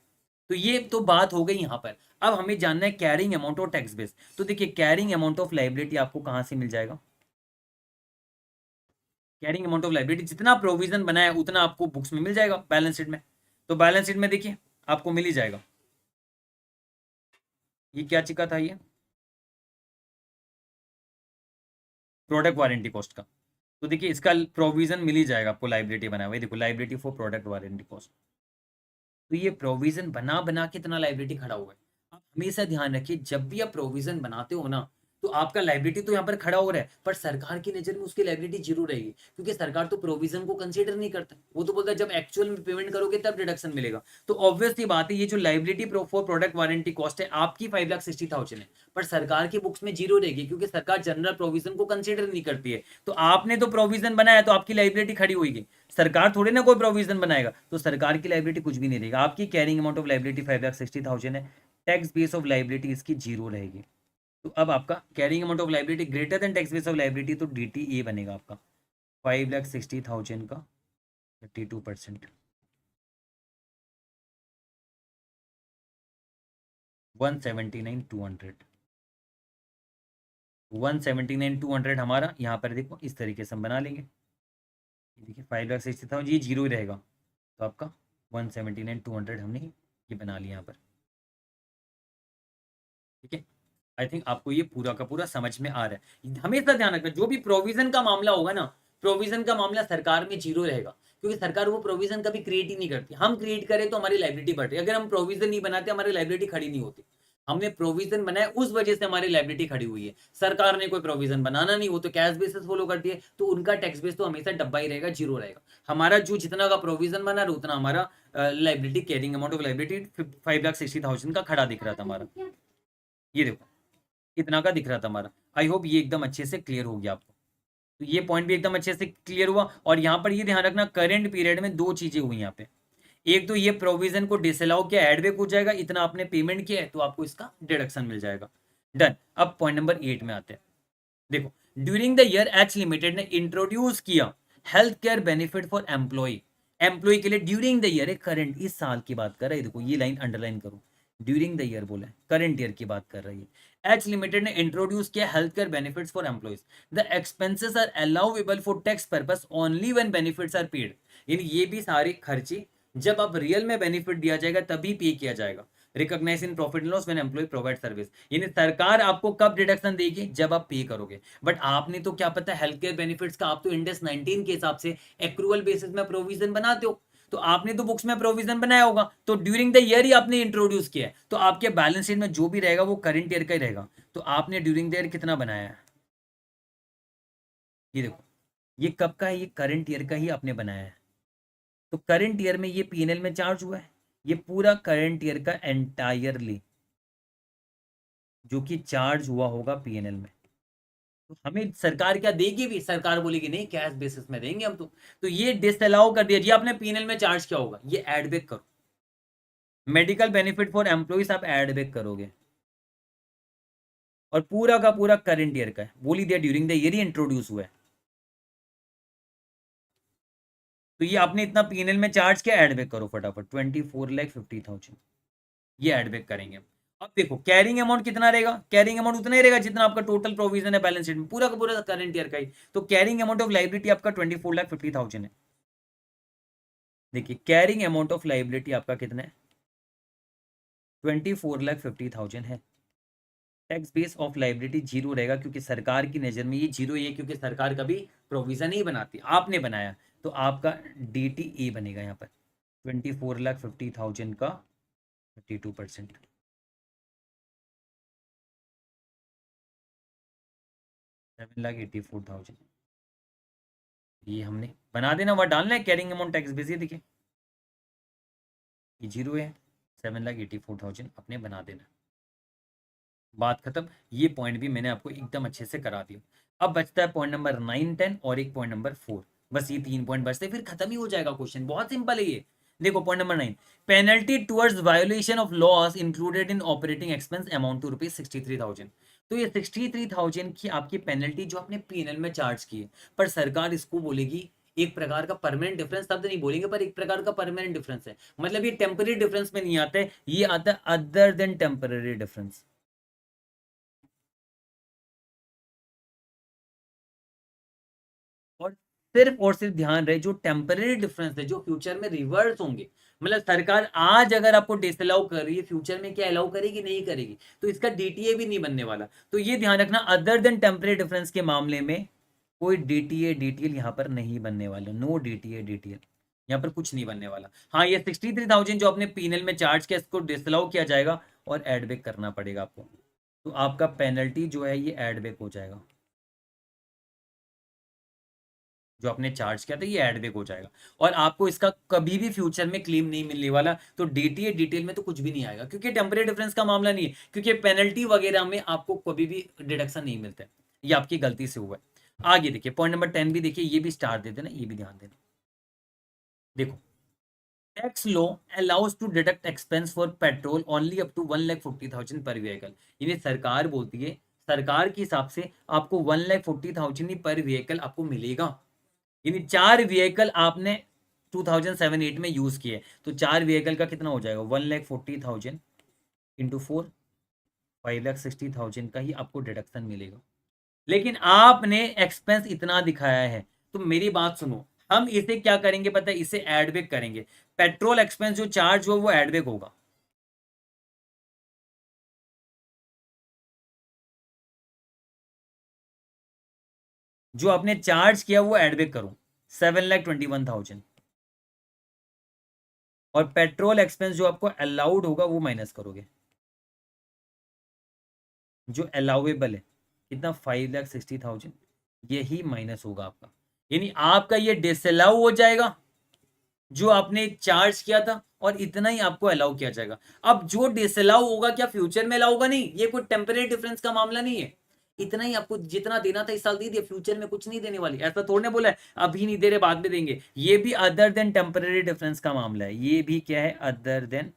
तो ये तो बात हो गई यहां पर। अब हमें जानना है कैरिंग अमाउंट और टैक्स बेस। तो देखिए कैरिंग अमाउंट ऑफ लाइबिलिटी आपको कहां से मिल जाएगा, कैरिंग अमाउंट ऑफ लाइबिलिटी जितना प्रोविजन बनाया उतना आपको बुक्स में मिल जाएगा बैलेंस शीट में। तो बैलेंस शीट में देखिए आपको मिल ही जाएगा। ये क्या चिका था, ये प्रोडक्ट वारंटी कॉस्ट का। तो देखिए इसका प्रोविजन मिल ही जाएगा आपको, लाइबिलिटी बना हुआ है देखो, liability for product warranty cost. तो ये प्रोविजन बना बना के इतना लाइबिलिटी खड़ा हुआ है। आप हमेशा ध्यान रखिए जब भी आप प्रोविजन बनाते हो ना, तो आपका लाइबिलिटी तो यहाँ पर खड़ा हो रहा है पर सरकार की नजर में उसकी लाइबिलिटी जीरो रहेगी, क्योंकि सरकार तो प्रोविजन को कंसीडर नहीं करता। वो तो बोलता है जब एक्चुअल में पेमेंट करोगे तब डिडक्शन मिलेगा। तो ऑब्वियसली बात है ये जो liability for product warranty cost है आपकी 5,60,000 है, पर सरकार की बुक्स में जीरो रहेगी क्योंकि सरकार जनरल प्रोविजन को कंसीडर नहीं करती है। तो आपने तो प्रोविजन बनाया तो आपकी लाइबिलिटी खड़ी होगी, सरकार थोड़ी ना कोई प्रोविजन बनाएगा, तो सरकार की लाइबिलिटी कुछ भी नहीं रहेगा। आपकी कैरिंग अमाउंट ऑफ लाइबिलिटी 5,60,000 है, टैक्स बेस ऑफ लाइबिलिटी इसकी जीरो रहेगी। तो अब आपका carrying amount of liability greater than tax base of liability, तो DTA बनेगा आपका 5,60,000 का 32%, 179,200, 179,200 हमारा यहाँ पर देखो इस तरीके से हम बना लेंगे। देखिए 5,60,000 ये जीरो ही रहेगा, तो आपका 179,200 हमने ये बना लिया यहाँ पर। ठीक है, आई थिंक आपको ये पूरा का पूरा समझ में आ रहा है। हमेशा ध्यान रखना जो भी प्रोविजन का मामला होगा ना, प्रोविजन का मामला सरकार में जीरो रहेगा, क्योंकि सरकार वो प्रोविजन कभी क्रिएट ही नहीं करती। हम क्रिएट करें तो हमारी लाइबिलिटी बढ़ रही है, अगर हम प्रोविजन नहीं बनाते हमारी लाइबिलिटी खड़ी नहीं होती। हमने प्रोविजन बनाया उस वजह से हमारी लाइबिलिटी खड़ी हुई है। सरकार ने कोई प्रोविजन बनाना नहीं, वो तो कैश बेसिस फॉलो करती है, तो उनका टैक्स बेस तो हमेशा डब्बा ही रहेगा, जीरो रहेगा। हमारा जो जितना का प्रोविजन बना रहा उतना हमारा liability carrying amount of liability 5,60,000 का खड़ा दिख रहा था हमारा। ये देखो इतना का दिख रहा था हमारा। आई होप ये एकदम अच्छे से क्लियर हो गया आपको। तो ये पॉइंट भी एकदम अच्छे से क्लियर हुआ। और यहाँ पर ये ध्यान रखना करेंट पीरियड में दो चीजें हुई यहाँ पे। एक तो ये प्रोविजन को डिसअलाउ किया, एडबैक हो जाएगा, इतना आपने पेमेंट किया है तो आपको इसका डिडक्शन मिल जाएगा। डन। अब पॉइंट नंबर 8 में आते हैं। देखो during the year H limited ने इंट्रोड्यूस किया health care benefit for employee. Employee के लिए ड्यूरिंग द ईयर, करंट इस साल की बात कर रहा है, देखो ये लाइन अंडरलाइन करो, ड्यूरिंग द ईयर बोला है, करंट ईयर की बात कर रही है। एच लिमिटेड ने इंट्रोड्यूस किया health care benefits for employees. The expenses are allowable for tax purpose only when benefits are paid. यानी ये भी सारे खर्चे जब आप रियल में बेनिफिट दिया जाएगा तभी पे किया जाएगा। Recognize in profit and loss when employee provide service, यानी सरकार आपको कब डिडक्शन देगी, जब आप पे करोगे। बट आपने तो क्या पता हेल्थ केयर बेनिफिट्स का, आप तो इंडेक्स 19 के हिसाब से एक्रूअल बेसिस में प्रोविजन बनाते हो, तो आपने तो बुक्स में प्रोविजन बनाया होगा, तो ड्यूरिंग द ईयर ही आपने इंट्रोड्यूस किया है, तो आपके बैलेंस शीट में जो भी रहेगा वो करंट ईयर का ही रहेगा। तो आपने ड्यूरिंग द ईयर कितना बनाया है, ये देखो ये कब का है, ये करंट ईयर का ही आपने बनाया है। तो करंट ईयर में ये P&L में चार्ज हुआ है, ये पूरा करंट ईयर का एंटायरली जो कि चार्ज हुआ होगा P&L में। तो हमें सरकार क्या देगी भी, सरकार बोलेगी नहीं कैश बेसिस में देंगे हम तो ये डिसअलाउ कर दिया जी आपने P&L में चार्ज किया होगा, ये एड बैक करो। मेडिकल बेनिफिट फॉर एम्प्लॉइज आप एड बैक करोगे, और पूरा का पूरा करंट ईयर का है, बोल ही दिया during the year he introduce हुआ है। तो ये आपने इतना P&L में चार्ज किया, एड बैक करो फटाफट 24,50,000, ये एड बैक करेंगे। अब देखो कैरिंग अमाउंट कितना रहेगा, कैरिंग अमाउंट उतना ही रहेगा जितना आपका टोटल प्रोविजन है बैलेंस शीट में, पूरा का पूरा करंट ईयर का ही। तो कैरिंग अमाउंट ऑफ लाइबिलिटी आपका 24,50,000 है। देखिए कैरिंग अमाउंट ऑफ लाइबिलिटी आपका कितना है, 24,50,000 है। Tax base of liability zero रहेगा, क्योंकि सरकार की नज़र में ये जीरो ही है, क्योंकि सरकार कभी प्रोविजन नहीं बनाती, आपने बनाया, तो आपका DTA बनेगा यहाँ पर 24,50,000 का 32%, 7,84,000। ये हमने बना देना, वहाँ डालना है कैरिंग अमाउंट टैक्स बेस, ये देखिए ये 0 है, 7,84,000 अपने बना देना। बात खत्म। ये पॉइंट भी मैंने आपको एकदम अच्छे से करा दिया। अब बचता है पॉइंट नंबर 9, 10 और एक पॉइंट नंबर 4। बस ये 3 पॉइंट बचते, फिर खत्म ही हो जाएगा क्वेश्चन। बहुत सिंपल है ये। देखो point number 9, penalty towards violation of laws included in operating expense amount to ₹63,000। तो ये 63,000 की आपकी पेनल्टी जो आपने पीएनएल में चार्ज की है, पर सरकार इसको बोलेगी एक प्रकार का परमानेंट डिफरेंस, तब तो नहीं बोलेंगे, पर एक प्रकार का परमानेंट डिफरेंस है। मतलब ये टेम्पररी डिफरेंस में नहीं आता है, ये आता है अदर देन टेम्पररी डिफरेंस। और सिर्फ ध्यान रहे, जो टेम्पररी डिफरेंस है जो फ्यूचर में रिवर्स होंगे, मतलब सरकार आज अगर आपको डिसअलाउ कर रही है, फ्यूचर में क्या अलाउ करेगी नहीं करेगी, तो इसका डीटीए भी नहीं बनने वाला। तो ये ध्यान रखना, अदर देन टेम्पररी डिफरेंस के मामले में कोई डीटीए डीटीएल यहाँ पर नहीं बनने वाला। नो डीटीए डीटीएल यहाँ पर कुछ नहीं बनने वाला। हाँ, ये 63,000 जो आपने पीनल में चार्ज किया, इसको डिसअलाउ किया जाएगा और एड बैक करना पड़ेगा आपको। तो आपका पेनल्टी जो है ये एड बैक हो जाएगा, जो आपने चार्ज किया था ये एड बैक हो जाएगा। और आपको इसका कभी भी फ्यूचर में क्लेम नहीं मिलने वाला। तो डीटीए डिटेल में तो कुछ भी नहीं आएगा, क्योंकि टेम्परेरी डिफरेंस का मामला नहीं है, क्योंकि पेनल्टी वगैरह में आपको कभी भी डिडक्शन नहीं मिलता है। ये आपकी गलती से हुआ है। आगे देखिए पॉइंट नंबर 10 भी देखिए, ये भी स्टार दे देना, ये भी ध्यान देना। देखो, tax law allows to deduct expense for petrol only up to 1,40,000 per vehicle. यानी सरकार बोलती है, सरकार के हिसाब से आपको 1,40,000 ही पर व्हीकल आपको मिलेगा। यानी 4 व्हीकल आपने 2007-8 में यूज किए, तो 4 व्हीकल का कितना हो जाएगा, 1,40,000 इंटू 4, 5,60,000 का ही आपको डिडक्शन मिलेगा। लेकिन आपने एक्सपेंस इतना दिखाया है, तो मेरी बात सुनो, हम इसे क्या करेंगे पता है, इसे एड बैक करेंगे। पेट्रोल एक्सपेंस जो चार्ज हो वो एड बैक होगा। जो आपने चार्ज किया वो एड बैक करो, 7,21,000। और पेट्रोल एक्सपेंस जो आपको अलाउड होगा वो माइनस करोगे, जो अलाउेबल है कितना, 5,60,000, यही माइनस होगा आपका। यानी आपका ये डिसअलाउ हो जाएगा जो आपने चार्ज किया था, और इतना ही आपको अलाउ किया जाएगा। अब जो डिसअलाउ होगा क्या फ्यूचर में अलाउ होगा नहीं, ये कोई टेम्परेरी डिफरेंस का मामला नहीं है। इतना ही आपको जितना देना था इस साल दे दिया, फ्यूचर में कुछ नहीं देने वाली, ऐसा थोड़ने बोला है अभी नहीं दे रहे बाद में देंगे। ये भी अदर देन टेम्परेरी डिफरेंस का मामला है, ये भी क्या है, अदर देन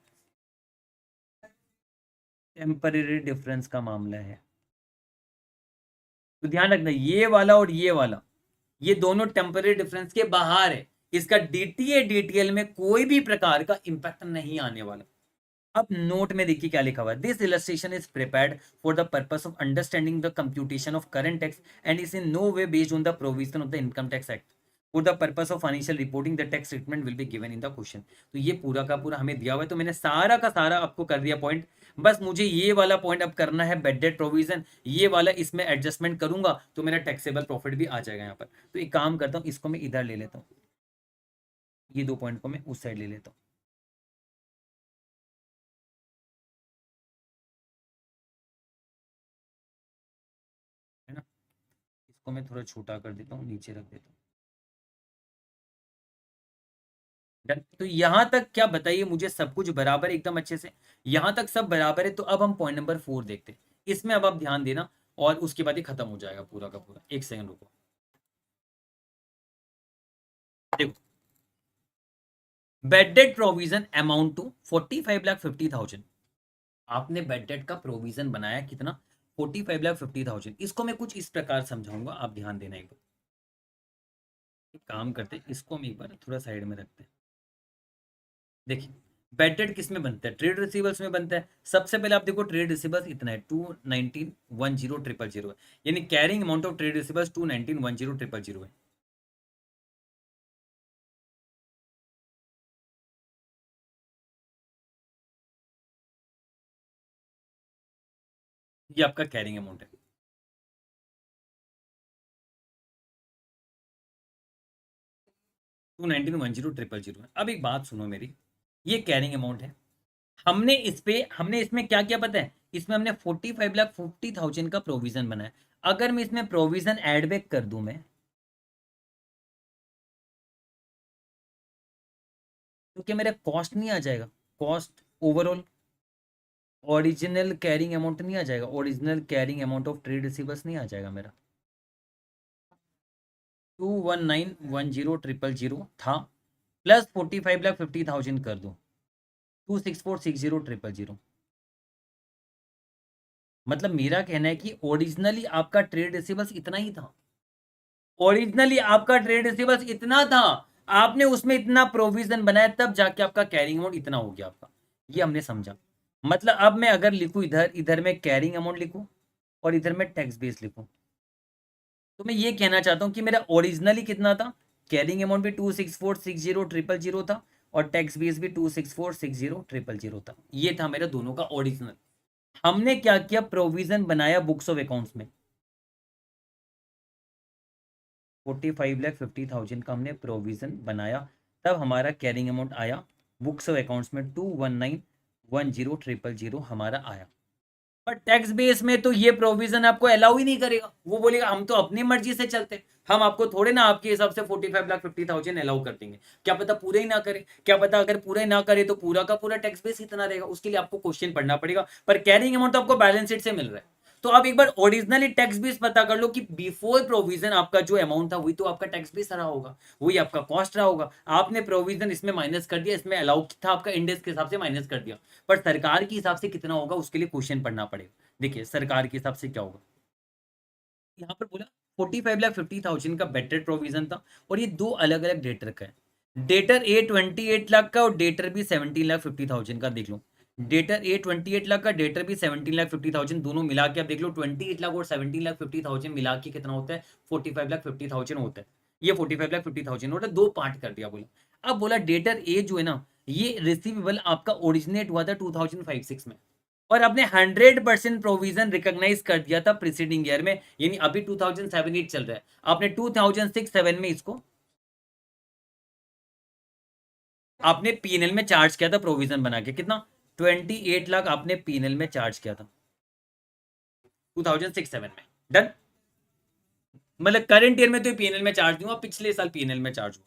टेम्परेरी डिफरेंस का मामला है। तो ध्यान रखना, ये वाला और ये वाला, ये दोनों टेम्परेरी डिफरेंस के बाहर है। इसका डीटीए डीटीएल में कोई भी प्रकार का इंपैक्ट नहीं आने वाला। अब नोट में देखिए क्या लिखा हुआ है, this illustration is prepared for the purpose of understanding the computation of current tax and is in no way based on the provision of the income tax act. For the purpose of financial reporting the tax treatment will be given in the question. तो ये पूरा का पूरा हमें दिया हुआ है, तो मैंने सारा का सारा आपको कर दिया पॉइंट। बस मुझे ये वाला पॉइंट अब करना है, बेड डेट प्रोविजन, ये वाला इसमें एडजस्टमेंट करूंगा तो मेरा टैक्सेबल प्रॉफिट भी आ जाएगा यहाँ पर। तो एक काम करता हूँ, इसको मैं इधर ले लेता हूँ, ये 2 पॉइंट को मैं उस साइड ले लेता हूँ, है ना। इसको मैं थोड़ा छोटा कर देता हूँ, नीचे रख देता हूँ। तो यहां तक क्या बताइए मुझे, सब कुछ बराबर है एकदम अच्छे से, यहां तक सब बराबर है। तो अब हम पॉइंट नंबर 4 देखते हैं, इसमें अब आप ध्यान देना, और उसके बाद ही खत्म हो जाएगा पूरा का पूरा। एक सेकंड रुको, देखो, bad debt provision amount to 45,50,000। आपने बेड डेट का प्रोविजन बनाया कितना, 45,50,000। इसको मैं कुछ इस प्रकार समझाऊंगा, आप ध्यान देना। एक काम करते हैं, इसको हम एक बार थोड़ा साइड में रखते हैं। देखिए, बैड डेट किस में बनता है, ट्रेड रिसीवर्स में बनता है। सबसे पहले आप देखो, ट्रेड रिसीवर्स इतना है, 219,10,000 है। यानी carrying amount of trade receivers 219,10,000 है। ये आपका कैरिंग अमाउंट है। 219,10,000 है। अब एक बात सुनो मेरी, ये कैरिंग अमाउंट है। हमने इसमें क्या किया पता है, इसमें हमने 45,50,000 का प्रोविजन बनाया। अगर मैं इसमें प्रोविजन एड बैक कर दूं मैं, तो क्या मेरा कॉस्ट नहीं आ जाएगा? Cost overall original carrying amount नहीं आ जाएगा? Original carrying amount of trade receivers नहीं आ जाएगा मेरा? 219,10,000 था, प्लस 45,50,000 कर दो, 264,60,000। मतलब मेरा कहना है कि ओरिजिनली आपका ट्रेड रिसीवर्स इतना ही था। ओरिजिनली आपका ट्रेड रिसीवर्स इतना था, आपने उसमें इतना प्रोविजन बनाया, तब जाके आपका कैरिंग अमाउंट इतना हो गया आपका। ये हमने समझा। मतलब अब मैं अगर लिखूं, इधर इधर मैं कैरिंग अमाउंट लिखूं और इधर मैं टैक्स बेस लिखूं, तो मैं ये कहना चाहता हूं कि मेरा ओरिजिनली कितना था, कैरिंग अमाउंट भी 264,60,000 था और टैक्स बेस भी 264,60,000 था। ये था मेरा दोनों का ओरिजिनल। हमने क्या किया, प्रोविजन बनाया बुक्स ऑफ अकाउंट्स में, 45,50,000 का हमने प्रोविजन बनाया, तब हमारा कैरिंग अमाउंट आया बुक्स ऑफ अकाउंट्स में 219,10,000 हमारा आया। पर टैक्स बेस में तो ये प्रोविजन आपको अलाउ ही नहीं करेगा, वो बोलेगा हम तो अपनी मर्जी से चलते, हम आपको थोड़े ना आपके हिसाब से 45,50,000 अलाउ कर देंगे। क्या पता पूरे ही ना करे, क्या पता अगर पूरे ना करे तो पूरा का पूरा टैक्स बेस इतना रहेगा, उसके लिए आपको क्वेश्चन पढ़ना पड़ेगा। पर कैरिंग अमाउंट तो आपको बैलेंस शीट से मिल रहा है। तो आप एक बार ओरिजिनली टैक्स बेस पता कर लो कि बिफोर प्रोविजन आपका जो अमाउंट था वही तो आपका टैक्स बेस रहा होगा, वही आपका कॉस्ट रहा होगा। आपने प्रोविजन इसमें माइनस कर दिया, इसमें अलाउ था आपका इंडेक्स के हिसाब से माइनस कर दिया, पर सरकार के हिसाब से कितना होगा उसके लिए क्वेश्चन पढ़ना पड़ेगा। देखिए सरकार के हिसाब से क्या होगा, यहाँ पर बोला 45,50,000 का बेटर प्रोविजन था, और ये दो अलग अलग डेटर का है। डेटर ए 28 लाख का और डेटर भी 17,50,000 का। देख लो, डेटर ए 28 लाख का, डेटर भी 17,50,000, दोनों मिला के आप देख लो 28 लाख और 17,50,000 मिला के कितना होता है, 45,50,000 होता है। ये 45,50,000 होता है, दो पार्ट कर दिया बोला। अब बोला डेटर ए जो है ना, ये रिसीवेबल आपका ओरिजिनेट हुआ था 2005-6 में, और आपने 100% प्रोविजन रिकॉग्नाइज कर दिया था प्रीसीडिंग ईयर में, यानी अभी 2007-8 चल रहा है, आपने 2006-7 में इसको आपने पीएनएल में चार्ज किया था प्रोविजन बना के। कितना? 28 लाख आपने पीएनएल में चार्ज किया था 2006-7 में। डन। मतलब करंट ईयर में तो पीएनएल में चार्ज दूंगा, पिछले साल पीएनएल में चार्ज हुआ,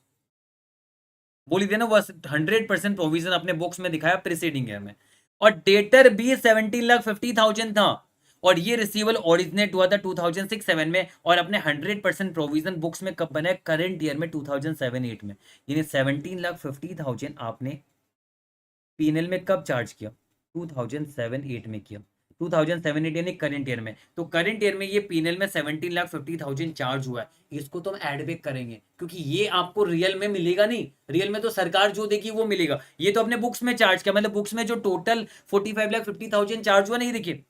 बोली देना बस 100% प्रोविजन अपने बुक्स में दिखाया प्रीसीडिंग ईयर में। और डेटर भी 17,50,000 था, और ये रिसीवल ओरिजिनेट हुआ था 2006-7 में, और अपने 100% प्रोविजन बुक्स में कब बनाया, करंट ईयर में 2007-8 में। यानी 17,50,000 आपने पीएनएल में कब चार्ज किया, 2007-8 में किया। 2007-8 यानी करंट ईयर में, तो करंट ईयर में ये पीएनएल में 17,50,000 चार्ज हुआ है। इसको तो हम एड बैक करेंगे, क्योंकि ये आपको रियल में मिलेगा नहीं, रियल में तो सरकार जो देगी वो मिलेगा, ये तो अपने बुक्स में चार्ज किया। मतलब बुक्स में जो टोटल 45,50,000 चार्ज हुआ, नहीं देखिए,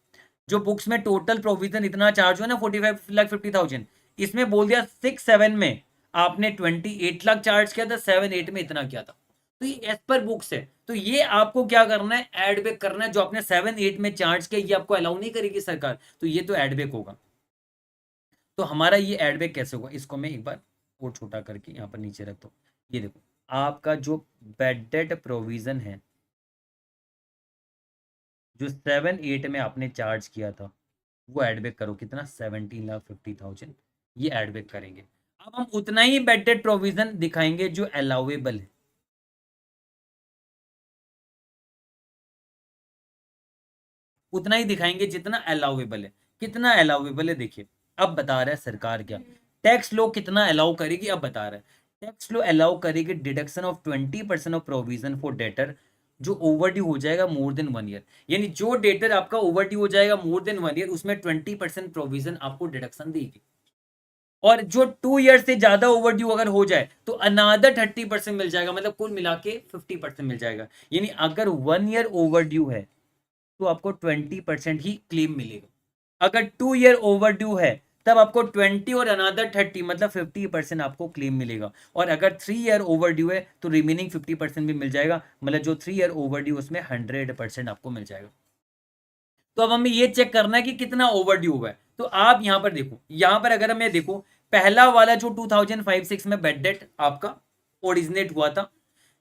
जो बुक्स में टोटल प्रोविजन इतना चार्ज हुआ ना 45,50,000, इसमें बोल दिया 6-7 में आपने 28 लाख चार्ज किया था, 7-8 में इतना किया था। तो ये एज पर बुक्स है, तो ये आपको क्या करना है, एड बैक करना है। जो आपने 7-8 में चार्ज किया ये आपको अलाउ नहीं करेगी सरकार, तो ये तो एड बैक होगा। तो हमारा ये एड बैक कैसे होगा, इसको मैं एक बार और छोटा करके यहाँ पर नीचे रख दो। ये देखो, आपका जो बैड डेट प्रोविजन है जो 7-8 में आपने चार्ज किया था, वो एड बैक करो। कितना? 17,50,000 ये एड बैक करेंगे। अब हम उतना ही बैड डेट प्रोविजन दिखाएंगे जो अलाउेबल है, उतना ही दिखाएंगे जितना अलाउेबल है। कितना अलाउेबल है देखिए, अब बता रहा है सरकार क्या, टैक्स लॉ कितना अलाउ करेगी, अब बता रहा है। टैक्स लॉ अलाउ करेगी deduction of 20% of provision for debtor जो ओवर ड्यू हो जाएगा मोर देन 1 ईयर। यानी जो डेटर आपका ओवर ड्यू हो जाएगा मोर देन 1 ईयर, उसमें 20% प्रोविजन आपको डिडक्शन देगी। और जो 2 ईयर से ज्यादा ओवर ड्यू अगर हो जाए तो अनादर 30% मिल जाएगा, मतलब कुल मिला के 50% मिल जाएगा। यानी अगर 1 ईयर ओवर ड्यू है तो आपको 20% ही क्लेम मिलेगा। अगर 2 ईयर ओवर ड्यू है तब आपको 20 और अनादर 30 मतलब 50% आपको क्लेम मिलेगा। और अगर 3 ईयर ओवर ड्यू है तो रिमेनिंग 50% भी मिल जाएगा, मतलब जो 3 ईयर ओवर ड्यू उसमें 100% आपको मिल जाएगा। तो अब हमें ये चेक करना है कि कितना ओवर ड्यू हुआ है। तो आप यहां पर देखो, यहां पर अगर मैं देखो, पहला वाला जो 2005-6 में बेड डेट आपका ओरिजिनेट हुआ था।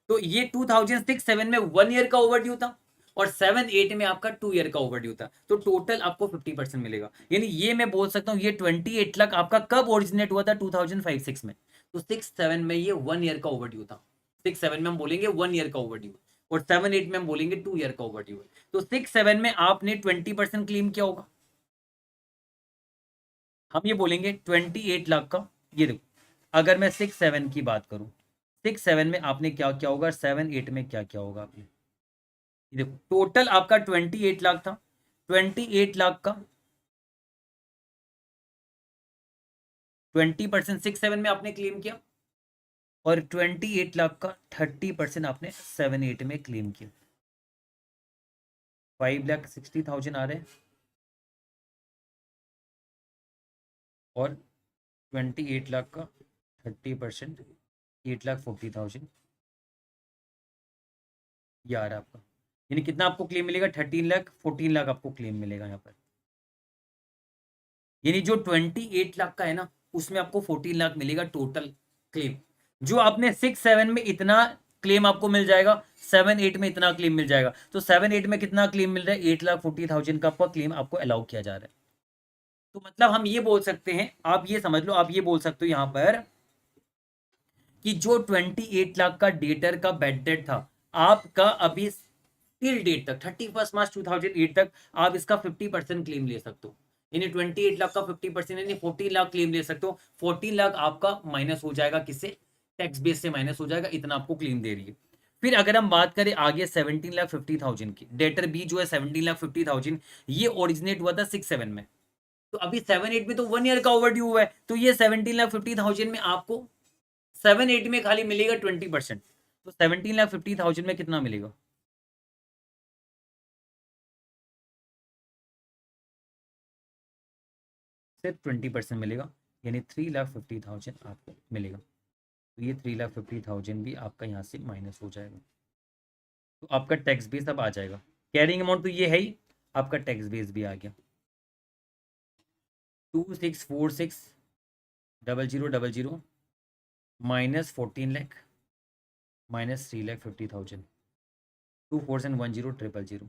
तो ये 2006-7 में 1 ईयर का ओवरड्यू था और 7-8 में आपका 2 ईयर का ओवरड्यू था। तो टोटल आपको 50% मिलेगा। यानी ये मैं बोल सकता हूँ ये 28 लाख आपका कब ओरिजिनेट हुआ था? 2005-6 में। तो 6-7 में ये 1 ईयर का ओवरड्यू था। 6-7 में हम बोलेंगे 1 ईयर का ओवरड्यू और 7-8 में हम बोलेंगे 2 ईयर का ओवरड्यू है। तो 6-7 में आपने 20% क्लेम किया होगा। हम ये बोलेंगे 28 लाख का। ये देखो, अगर मैं 6-7 की बात करूं, 6-7 में आपने क्या क्या होगा, 7-8 में क्या क्या होगा आपने, ये देखो टोटल आपका 28 लाख था। 28 लाख का 20% 6-7 में आपने क्लेम किया और 28 लाख का 30% आपने 7-8 में क्लेम किया। 5,60,000 आ रहे हैं और 28 लाख का 30% 8,40,000 ये आ रहा है आपका। यानी कितना आपको क्लेम मिलेगा? 13 लाख 14 लाख आपको क्लेम मिलेगा यहाँ पर। यानी जो 28 लाख का है ना, उसमें आपको 14 लाख मिलेगा टोटल क्लेम। जो आपने 6-7 में इतना क्लेम आपको मिल जाएगा, 7-8 में इतना क्लेम मिल जाएगा। तो 7-8 में कितना क्लेम मिल रहा है? 8,40,000 का आपका क्लेम आपको अलाउ किया जा रहा है। तो मतलब हम ये बोल सकते हैं, आप ये समझ लो, आप ये बोल सकते हो यहाँ पर कि जो 28 लाख का डेटर का बेड डेट था आपका, अभी टिल डेट तक 31 मार्च 2008 तक आप इसका 50% क्लेम ले सकते हो। यानी 28 लाख का 50% यानी 14 लाख क्लेम ले सकते हो। 14 लाख आपका माइनस हो जाएगा, किससे? टैक्स बेस से माइनस हो जाएगा। इतना आपको क्लेम दे रही है। फिर अगर हम बात करें आगे 17,50,000 की, डेटर बी जो है 17,50,000, ये ओरिजिनेट हुआ था 6-7 में। तो अभी 7-8 में तो 1 ईयर का ओवरड्यू हुआ है। तो ये 17,50,000 में आपको 7-8 में खाली मिलेगा 20%। तो 17,50,000 में कितना मिलेगा? सिर्फ 20% मिलेगा। यानी 3,50,000 आपको मिलेगा। तो ये 3,50,000 भी आपका यहाँ से माइनस हो जाएगा। तो आपका टैक्स बेस अब आ जाएगा। कैरिंग अमाउंट तो ये है ही, आपका टैक्स बेस भी आ गया। 2646,000 माइनस 14 लाख माइनस 3,50,000, 24,10,000।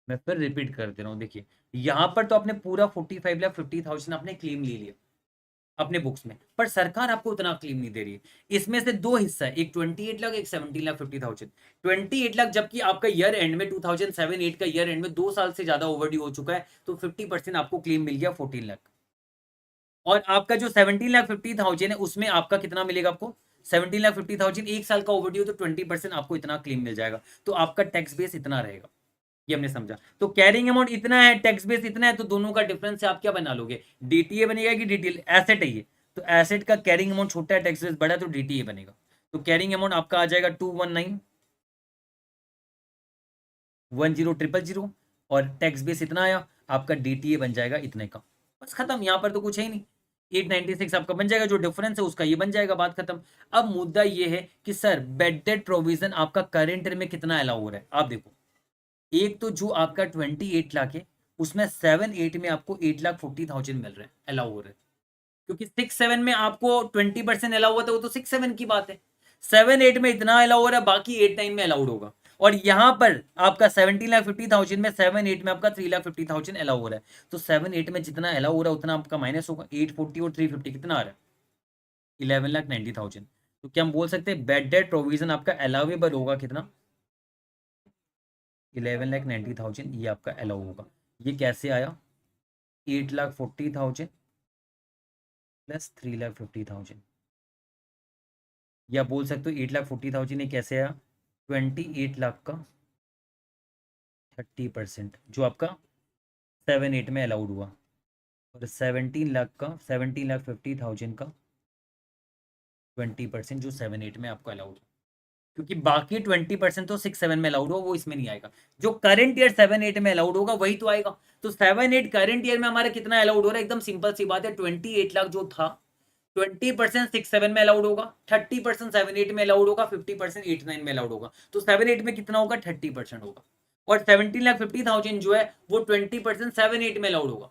मैं फिर रिपीट कर दे रहा हूँ। देखिए यहाँ पर तो आपने पूरा 45,50,000 आपने क्लेम ले लिया अपने बुक्स में, पर सरकार आपको उतना क्लेम नहीं दे रही है। इसमें से दो हिस्सा है, एक 28 लाख, एक 17,50,000। 28 लाख जबकि आपका ईयर एंड में 2007-8 का ईयर एंड में 2 साल से ज्यादा ओवरड्यू हो चुका है, तो 50% आपको क्लेम मिल गया 14 लाख। और आपका जो 17,50,000 है उसमें आपका कितना मिलेगा आपको? 17,50,000 1 साल का ओवरड्यू, तो 20% आपको इतना क्लेम मिल जाएगा। तो आपका टैक्स बेस इतना रहेगा। ये हमने समझा। तो कैरिंग अमाउंट इतना है, टैक्स बेस इतना है, तो दोनों का डिफरेंस है, आप क्या बना लोगे? डीटीए बनेगा कि डीटीएल? एसेट है ये, तो एसेट का कैरिंग अमाउंट छोटा है, टैक्स बेस बड़ा है, तो डीटीए बनेगा। तो कैरिंग अमाउंट आपका आ जाएगा 219,10,000 और टैक्स बेस इतना आया, आपका डीटीए बन जाएगा इतने का। बस खत्म, यहाँ पर तो कुछ है ही नहीं। 896 आपका बन जाएगा, जो डिफरेंस है उसका ये बन जाएगा, बात खत्म। अब मुद्दा ये है कि सर बेडेड प्रोविजन आपका करेंट ईयर में कितना अलाउ हो रहा है? आप देखो, एक तो जो आपका 28 लाख है, उसमें 7-8 में आपको 8,40,000 मिल रहे हैं, अलाउ हो रहे हैं। क्योंकि 6-7 में आपको 20% अलाउ हुआ था, वो तो 6-7 की बात है। 7-8 में इतना अलाउ हो रहा है, बाकी 8-9 में अलाउड होगा। और यहां पर आपका 17,50,000 में 7-8 में आपका 3,50,000 अलाउ हो रहा है। तो 7-8 में जितना अलाउ हो रहा है उतना आपका माइनस होगा। 840 और 350 कितना आ रहा है? 11,90,000। तो क्या हम बोल सकते हैं बेड डेट प्रोविजन आपका अलाउेबल होगा कितना? 11,90,000 ये आपका अलाउ होगा। ये कैसे आया? 8,40,000 प्लस 3,50,000। या बोल सकते हो 8,40,000 ये कैसे आया? 28 लाख का 30%, जो आपका 7-8 में अलाउड हुआ, और 17,50,000 का 20%, जो 7-8 में आपको अलाउड। क्योंकि बाकी 20% तो 6-7 में अलाउड हो, वो इसमें नहीं आएगा। जो करंट ईयर 7-8 में अलाउड होगा वही तो आएगा। तो 7-8 करंट ईयर में हमारा कितना अलाउड हो रहा है? एकदम सिंपल सी बात है, 28 लाख जो था, 20% 6-7 में अलाउड होगा, 30% 7-8 में अलाउड होगा, 50% 8-9 में अलाउड होगा। तो 7-8 में कितना होगा? 30% होगा। और 17,50,000 जो है वो 20% 7-8 में अलाउड होगा।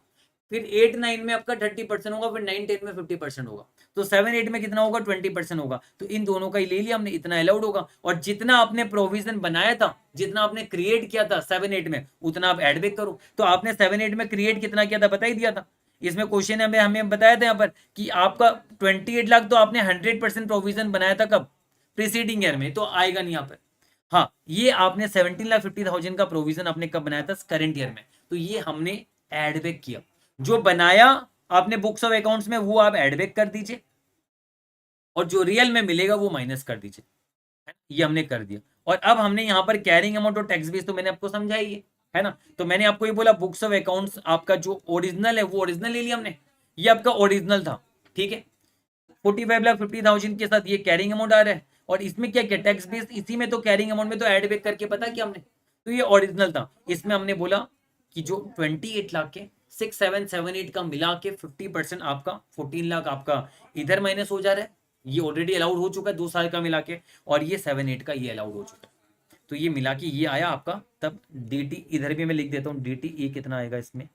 फिर 8-9 में आपका 30% होगा, फिर 9-10 में 50% होगा, तो 7-8 में कितना होगा, 20% होगा। तो इन दोनों का ही ले लिया हमने, इतना अलाउड होगा। और जितना आपने प्रोविजन बनाया था, जितना आपने क्रिएट किया था 7-8 में, उतना आप एड बैक करो। तो आपने 7-8 में क्रिएट कितना किया था बता ही दिया था। इसमें क्वेश्चन है, हमें बताया था यहाँ पर कि आपका 28 लाख तो आपने 100% प्रोविजन बनाया था कब, प्रीसीडिंग ईयर में, तो आएगा नहीं यहाँ पर। हाँ, ये आपने 17,50,000 का प्रोविजन आपने कब बनाया था, करंट ईयर में, तो ये हमने एड बैक किया। जो बनाया आपने बुक्स ऑफ अकाउंट्स में वो आप एड बैक कर दीजिए, और जो रियल में मिलेगा वो माइनस कर दीजिए। ये हमने कर दिया। और अब हमने यहाँ पर कैरिंग अमाउंट और टैक्स बेस तो मैंने आपको समझाई है ना। तो मैंने आपको ये बोला बुक्स ऑफ अकाउंट्स आपका जो ओरिजिनल है वो ओरिजिनल ले लिया हमने, ये आपका ओरिजिनल था, ठीक है। 45,50,000 के साथ ये कैरिंग अमाउंट आ रहा है, और इसमें क्या क्या टैक्स बेस, इसी में तो कैरिंग अमाउंट में तो एड बैक करके पता किया हमने, तो ये ओरिजिनल था। इसमें हमने बोला कि जो 28 लाख के 6,778 का मिला के 50% आपका 14 लाख आपका इधर माइनस हो जा रहा है, ये ऑलरेडी अलाउड हो चुका है 2 साल का मिला के, और ये 7-8 का ये अलाउड हो चुका है। तो ये मिला के ये आया आपका, तब dt इधर भी मैं लिख देता हूँ, dt ये कितना आएगा इसमें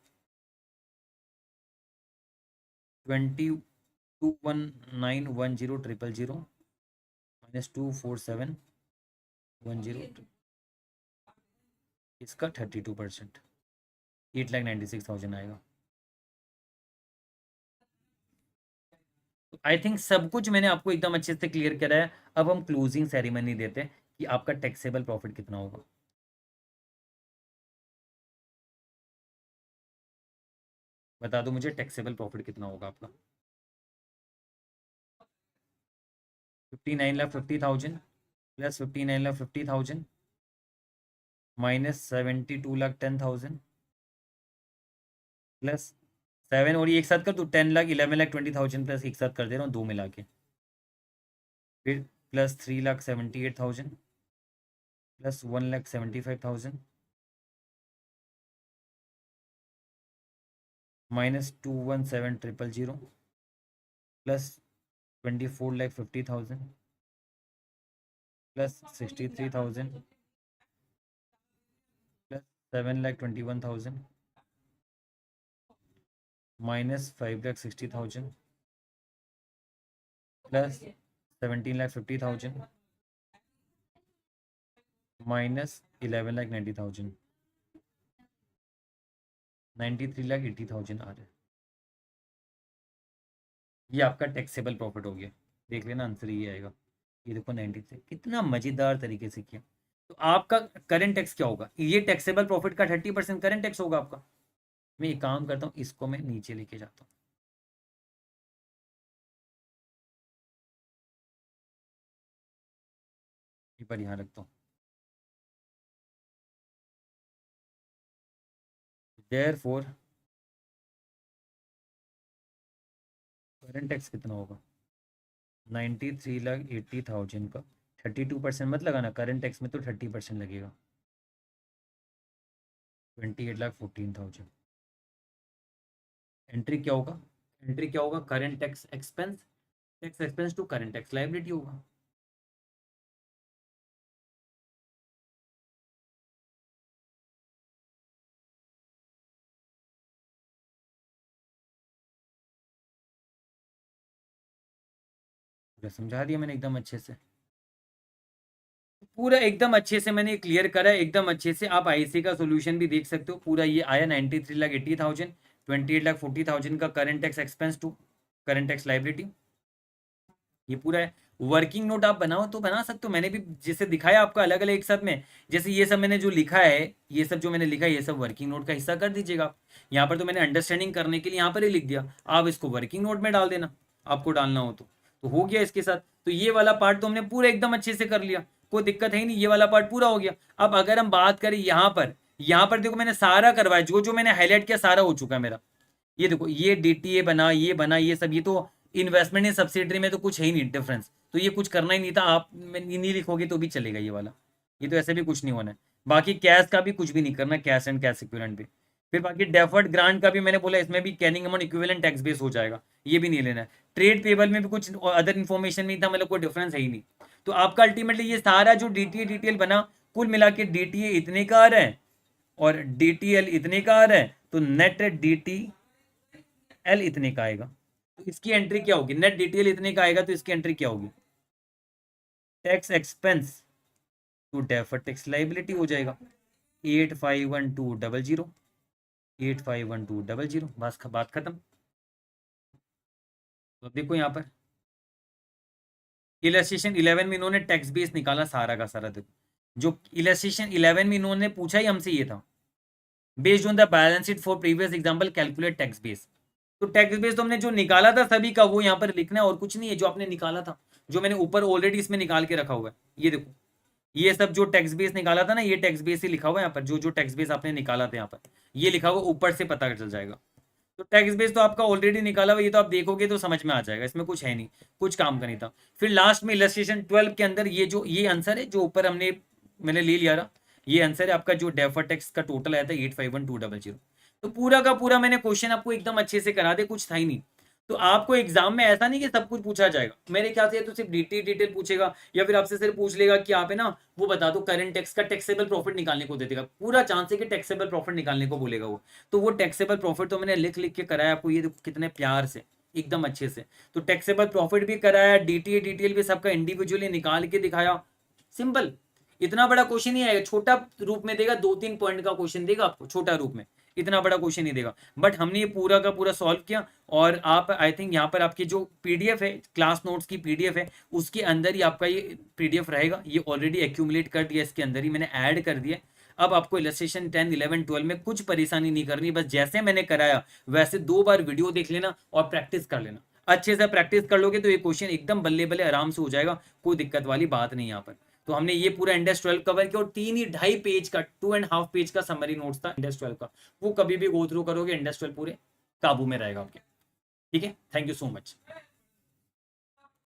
2219100000 माइनस 24710, इसका 32%, 8,96,000 आएगा। आई थिंक सब कुछ मैंने आपको एकदम अच्छे से क्लियर करा है। अब हम क्लोजिंग सेरेमनी देते हैं कि आपका टैक्सेबल प्रॉफिट कितना होगा। बता दो मुझे, टैक्सेबल प्रॉफिट कितना होगा आपका। 59,50,000 प्लस 59,50,000 माइनस 72,10,000 प्लस 7, और ये एक साथ कर दो 10 लाख 11,20,000 प्लस एक साथ कर दे रहा हूँ 2 मिला के, फिर plus 3,78,000 plus 1,75,000 minus 217,000 plus 24,50,000 plus 63,000 plus 7,21,000 minus 5,60,000 plus 17,50,000 minus 11,90,000, 93,80,000 आ रहा है। ये आपका टैक्सेबल प्रॉफिट हो गया, देख लेना आंसर ये आएगा। ये देखो 93, कितना मजेदार तरीके से किया। तो आपका करंट टैक्स क्या होगा, ये टैक्सेबल प्रॉफिट का 30% करंट टैक्स होगा आपका। मैं एक काम करता हूँ, इसको मैं नीचे लेके जाता हूँ, पर यहाँ रखता हूँ। देयरफॉर करंट टैक्स कितना होगा, 93,80,000 का 32% मत लगाना, करंट टैक्स में तो 30% लगेगा, 28,14,000। एंट्री क्या होगा, एंट्री क्या होगा, current tax expense, tax expense to current tax liability होगा। पूरा समझा दिया मैंने एकदम अच्छे से, पूरा एकदम अच्छे से मैंने क्लियर करा है, एकदम अच्छे से। आप आईसी का सॉल्यूशन भी देख सकते हो, पूरा ये आया 93,80,000, 28,40,000 का current tax expense to current tax liability, ये पूरा है। वर्किंग नोट आप बनाओ तो बना सकते हो, मैंने भी जैसे दिखाया आपका अलग अलग एक साथ में, जैसे ये सब मैंने जो लिखा है, ये सब जो मैंने लिखा है, ये सब वर्किंग नोट का हिस्सा कर दीजिएगा आप। यहाँ पर तो मैंने अंडरस्टैंडिंग करने के लिए यहाँ पर ही लिख दिया, आप इसको वर्किंग नोट में डाल देना, आपको डालना हो तो हो गया इसके साथ। तो ये वाला पार्ट तो हमने पूरा एकदम अच्छे से कर लिया, कोई दिक्कत है ही नहीं, ये वाला पार्ट पूरा हो गया। अब अगर हम बात करें यहाँ पर देखो मैंने सारा करवाया, जो जो मैंने हाईलाइट किया सारा हो चुका है मेरा। ये देखो ये डीटीए बना, ये बना, ये सब, ये तो इन्वेस्टमेंट इन सब्सिडरी में तो कुछ है ही नहीं डिफरेंस, तो ये कुछ करना ही नहीं था। आप नहीं लिखोगे तो भी चलेगा ये वाला, ये तो ऐसे भी कुछ नहीं होना है। बाकी कैश का भी कुछ भी नहीं करना, कैश एंड कैश इक्विवेलेंट भी। फिर बाकी डेफर्ड ग्रांट का भी मैंने बोला, इसमें भी Canning amount equivalent tax base हो जाएगा, ये भी नहीं लेना है। ट्रेड पेबल में भी कुछ अदर इन्फॉर्मेशन नहीं था, मतलब कोई डिफरेंस है ही नहीं। तो आपका अल्टीमेटली ये सारा जो डीटीए डिटेल बना, कुल मिला के डीटीए इतने का आ रहा है और डीटीएल इतने का आ रहा है, तो नेट डीटी एल इतने का आएगा, तो इसकी एंट्री क्या होगी, नेट डिटेल इतने का आएगा तो इसकी एंट्री क्या होगी, tax expense to defer tax liability हो जाएगा 851200, 851200, बस बात खत्म। तो देखो यहाँ पर इलस्ट्रेशन 11 में इन्होंने टैक्स बेस निकाला सारा का सारा, देखो जो इलस्ट्रेशन 11 में इन्होंने पूछा ही हमसे ये था, based on the balance sheet for previous example calculate tax base. तो टैक्स बेस तो हमने जो निकाला था सभी का वो यहाँ पर लिखना है और कुछ नहीं है, जो आपने निकाला था, जो मैंने ऊपर ऑलरेडी इसमें निकाल के रखा हुआ है, ये देखो ये सब जो टैक्स बेस निकाला था ना, ये टैक्स बेस ही लिखा हुआ है यहाँ पर, जो जो टैक्स बेस आपने निकाला था यहाँ पर ये लिखा हुआ ऊपर से पता चल जाएगा। तो टैक्स बेस तो आपका ऑलरेडी निकाला हुआ, ये तो आप देखोगे तो समझ में आ जाएगा, इसमें कुछ है नहीं, कुछ काम का नहीं था। फिर लास्ट में इलस्ट्रेशन 12 के अंदर ये जो ये आंसर है जो ऊपर मैंने ले लिया रहा, ये आंसर है आपका, जो डेफर टैक्स का टोटल आया था 851200। तो पूरा का पूरा मैंने क्वेश्चन आपको एकदम अच्छे से करा दे, कुछ था ही नहीं। तो आपको एग्जाम में ऐसा नहीं कि सब कुछ पूछा जाएगा, मेरे ख्याल से तो सिर्फ डिटेल पूछेगा, या फिर आपसे सिर्फ पूछ लेगा कि आप है ना वो बता दो करंट टैक्स का टैक्सेबल प्रॉफिट निकालने को दे देगा, पूरा चांस है कि टैक्सेबल प्रॉफिट निकालने को बोलेगा वो। तो वो टैक्सेबल प्रॉफिट तो मैंने लिख लिख के कराया आपको, ये देखो कितने प्यार से एकदम अच्छे से। तो टैक्सेबल प्रॉफिट भी कराया, डिटेल भी सबका इंडिविजुअली निकाल के दिखाया, सिंपल। इतना बड़ा क्वेश्चन नहीं आएगा, छोटा रूप में देगा, 2-3 पॉइंट का क्वेश्चन देगा आपको छोटा रूप में, इतना बड़ा क्वेश्चन नहीं देगा। बट हमने ये पूरा का पूरा सॉल्व किया, और आप आई थिंक यहाँ पर आपकी जो पीडीएफ है, क्लास नोट्स की पीडीएफ है, उसके अंदर ही आपका ये पीडीएफ रहेगा, ये ऑलरेडी एक्यूमुलेट कर दिया, इसके अंदर ही मैंने ऐड कर दिया। अब आपको इलस्ट्रेशन 10, 11, 12 में कुछ परेशानी नहीं करनी, बस जैसे मैंने कराया वैसे 2 बार वीडियो देख लेना और प्रैक्टिस कर लेना। अच्छे से प्रैक्टिस कर लोगे तो ये क्वेश्चन एकदम बल्ले बल्ले आराम से हो जाएगा, कोई दिक्कत वाली बात नहीं यहाँ पर। तो हमने ये पूरा इंडेक्स 12 कवर किया, और 3.5 पेज का 2.5 पेज का समरी नोट्स था इंडेक्स 12 का, वो कभी भी गो थ्रू करोगे इंडेक्स 12 पूरे काबू में रहेगा आपके। ठीक है, थैंक यू सो मच।